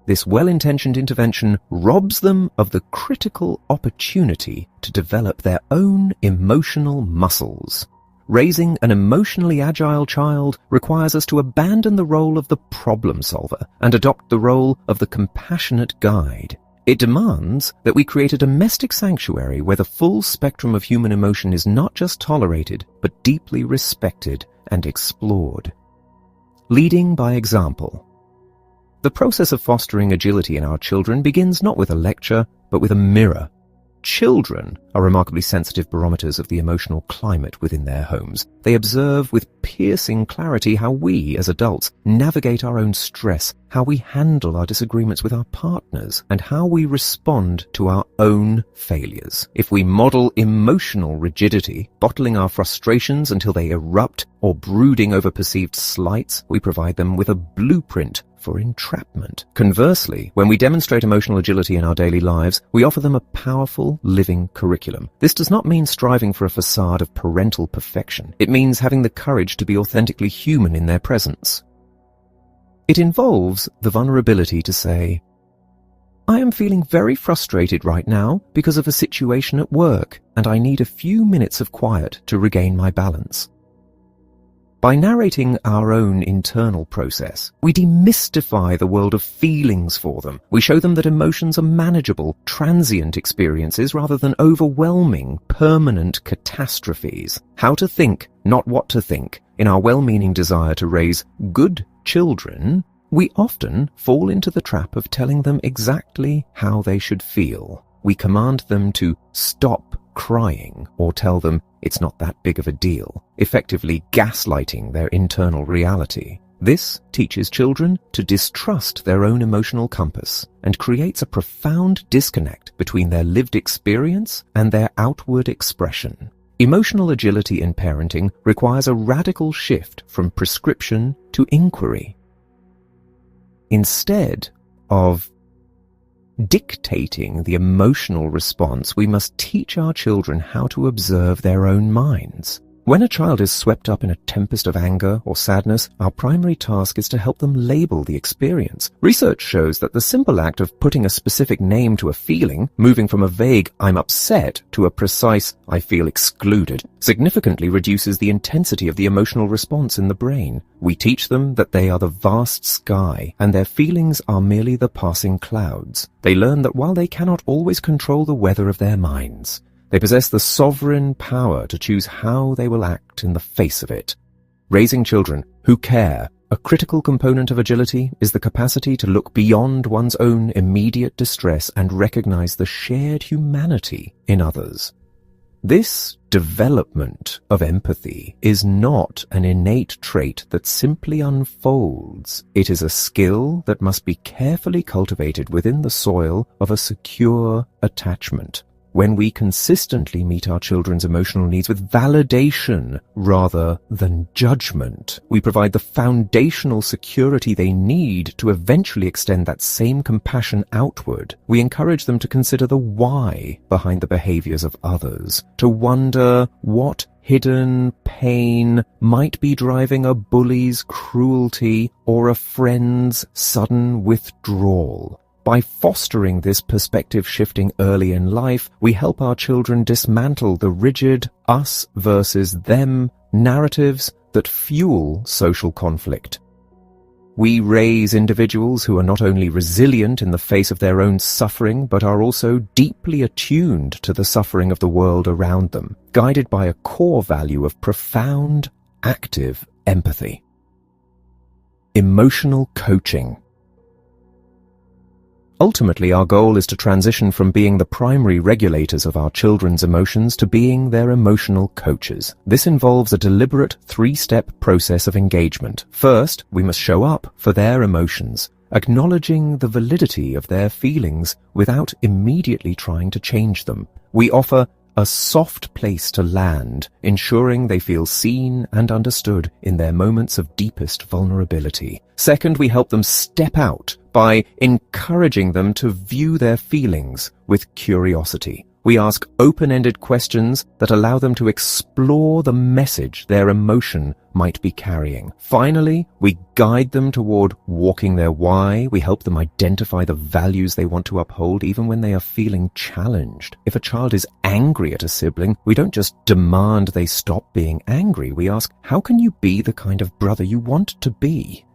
This well-intentioned intervention robs them of the critical opportunity to develop their own emotional muscles. Raising an emotionally agile child requires us to abandon the role of the problem solver and adopt the role of the compassionate guide. It demands that we create a domestic sanctuary where the full spectrum of human emotion is not just tolerated, but deeply respected and explored. Leading by example. The process of fostering agility in our children begins not with a lecture, but with a mirror. Children are remarkably sensitive barometers of the emotional climate within their homes. They observe with piercing clarity how we, as adults, navigate our own stress, how we handle our disagreements with our partners, and how we respond to our own failures. If we model emotional rigidity, bottling our frustrations until they erupt, or brooding over perceived slights, we provide them with a blueprint for entrapment. Conversely, when we demonstrate emotional agility in our daily lives, we offer them a powerful, living curriculum. This does not mean striving for a facade of parental perfection. It means having the courage to be authentically human in their presence. It involves the vulnerability to say, I am feeling very frustrated right now because of a situation at work, and I need a few minutes of quiet to regain my balance. By narrating our own internal process, we demystify the world of feelings for them. We show them that emotions are manageable, transient experiences rather than overwhelming, permanent catastrophes. How to think, not what to think. In our well-meaning desire to raise good children, we often fall into the trap of telling them exactly how they should feel. We command them to stop crying or tell them it's not that big of a deal, effectively gaslighting their internal reality. This teaches children to distrust their own emotional compass and creates a profound disconnect between their lived experience and their outward expression. Emotional agility in parenting requires a radical shift from prescription to inquiry. Instead of dictating the emotional response, we must teach our children how to observe their own minds. When a child is swept up in a tempest of anger or sadness, our primary task is to help them label the experience. Research shows that the simple act of putting a specific name to a feeling, moving from a vague "I'm upset" to a precise "I feel excluded," significantly reduces the intensity of the emotional response in the brain. We teach them that they are the vast sky, and their feelings are merely the passing clouds. They learn that while they cannot always control the weather of their minds, they possess the sovereign power to choose how they will act in the face of it. Raising children who care. A critical component of agility is the capacity to look beyond one's own immediate distress and recognize the shared humanity in others. This development of empathy is not an innate trait that simply unfolds. It is a skill that must be carefully cultivated within the soil of a secure attachment. When we consistently meet our children's emotional needs with validation rather than judgment, we provide the foundational security they need to eventually extend that same compassion outward. We encourage them to consider the why behind the behaviors of others, to wonder what hidden pain might be driving a bully's cruelty or a friend's sudden withdrawal. By fostering this perspective shifting early in life, we help our children dismantle the rigid us versus them narratives that fuel social conflict. We raise individuals who are not only resilient in the face of their own suffering, but are also deeply attuned to the suffering of the world around them, guided by a core value of profound, active empathy. Emotional coaching. Ultimately, our goal is to transition from being the primary regulators of our children's emotions to being their emotional coaches. This involves a deliberate three-step process of engagement. First, we must show up for their emotions, acknowledging the validity of their feelings without immediately trying to change them. We offer a soft place to land, ensuring they feel seen and understood in their moments of deepest vulnerability. Second, we help them step out by encouraging them to view their feelings with curiosity. We ask open-ended questions that allow them to explore the message their emotion might be carrying. Finally, we guide them toward walking their why. We help them identify the values they want to uphold even when they are feeling challenged. If a child is angry at a sibling, we don't just demand they stop being angry. We ask, how can you be the kind of brother you want to be,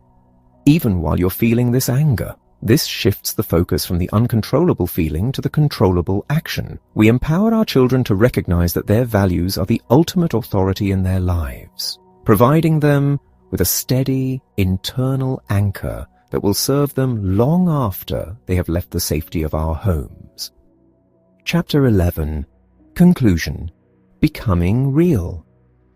even while you're feeling this anger? This shifts the focus from the uncontrollable feeling to the controllable action. We empower our children to recognize that their values are the ultimate authority in their lives, providing them with a steady internal anchor that will serve them long after they have left the safety of our homes. Chapter 11. Conclusion. Becoming real.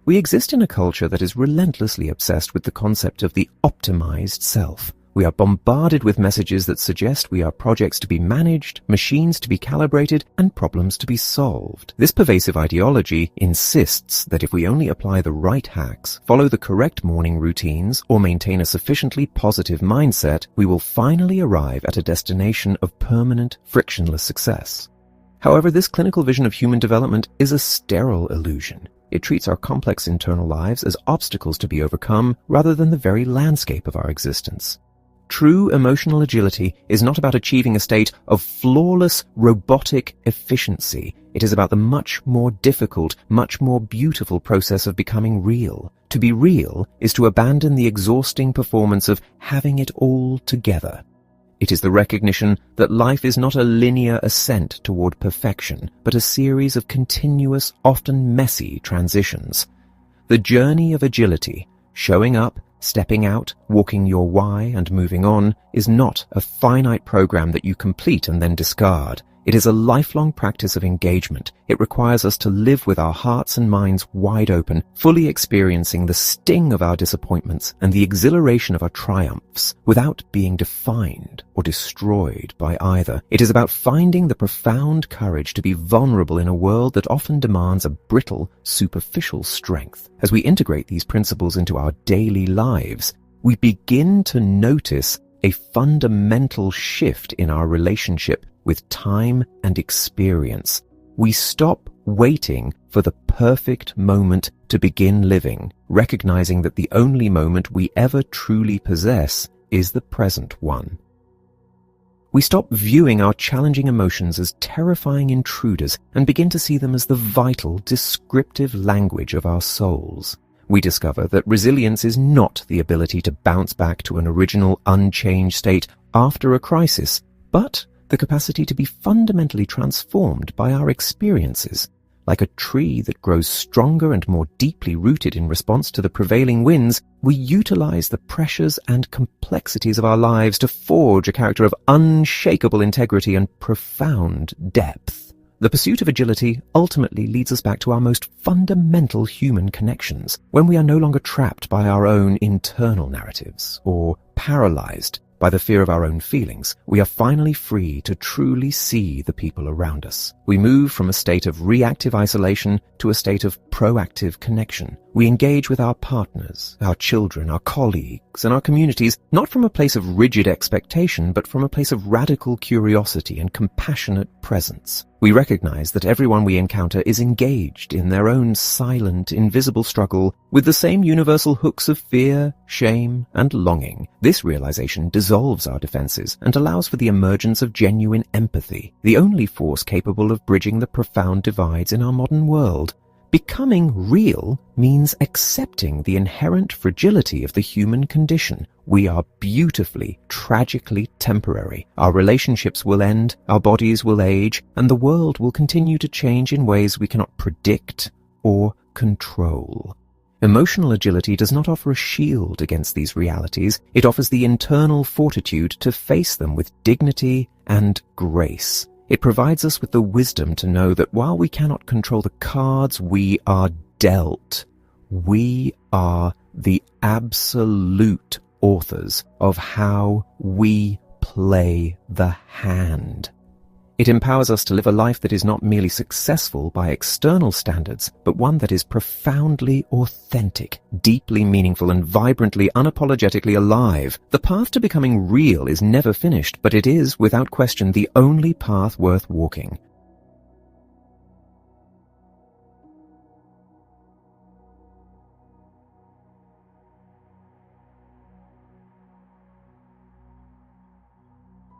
We exist in a culture that is relentlessly obsessed with the concept of the optimized self. We are bombarded with messages that suggest we are projects to be managed, machines to be calibrated, and problems to be solved. This pervasive ideology insists that if we only apply the right hacks, follow the correct morning routines, or maintain a sufficiently positive mindset, we will finally arrive at a destination of permanent, frictionless success. However, this clinical vision of human development is a sterile illusion. It treats our complex internal lives as obstacles to be overcome rather than the very landscape of our existence. True emotional agility is not about achieving a state of flawless, robotic efficiency. It is about the much more difficult, much more beautiful process of becoming real. To be real is to abandon the exhausting performance of having it all together. It is the recognition that life is not a linear ascent toward perfection, but a series of continuous, often messy transitions. The journey of agility, showing up, stepping out, walking your why, and moving on, is not a finite program that you complete and then discard. It is a lifelong practice of engagement. It requires us to live with our hearts and minds wide open, fully experiencing the sting of our disappointments and the exhilaration of our triumphs, without being defined or destroyed by either. It is about finding the profound courage to be vulnerable in a world that often demands a brittle, superficial strength. As we integrate these principles into our daily lives, we begin to notice a fundamental shift in our relationship with time and experience. We stop waiting for the perfect moment to begin living, recognizing that the only moment we ever truly possess is the present one. We stop viewing our challenging emotions as terrifying intruders and begin to see them as the vital, descriptive language of our souls. We discover that resilience is not the ability to bounce back to an original, unchanged state after a crisis, but the capacity to be fundamentally transformed by our experiences. Like a tree that grows stronger and more deeply rooted in response to the prevailing winds, we utilize the pressures and complexities of our lives to forge a character of unshakable integrity and profound depth. The pursuit of agility ultimately leads us back to our most fundamental human connections, when we are no longer trapped by our own internal narratives or paralyzed by the fear of our own feelings. We are finally free to truly see the people around us. We move from a state of reactive isolation to a state of proactive connection. We engage with our partners, our children, our colleagues, and our communities, not from a place of rigid expectation, but from a place of radical curiosity and compassionate presence. We recognize that everyone we encounter is engaged in their own silent, invisible struggle with the same universal hooks of fear, shame, and longing. This realization dissolves our defenses and allows for the emergence of genuine empathy, the only force capable of bridging the profound divides in our modern world. Becoming real means accepting the inherent fragility of the human condition. We are beautifully, tragically temporary. Our relationships will end, our bodies will age, and the world will continue to change in ways we cannot predict or control. Emotional agility does not offer a shield against these realities. It offers the internal fortitude to face them with dignity and grace. It provides us with the wisdom to know that while we cannot control the cards we are dealt, we are the absolute authors of how we play the hand. It empowers us to live a life that is not merely successful by external standards, but one that is profoundly authentic, deeply meaningful, and vibrantly, unapologetically alive. The path to becoming real is never finished, but it is, without question, the only path worth walking.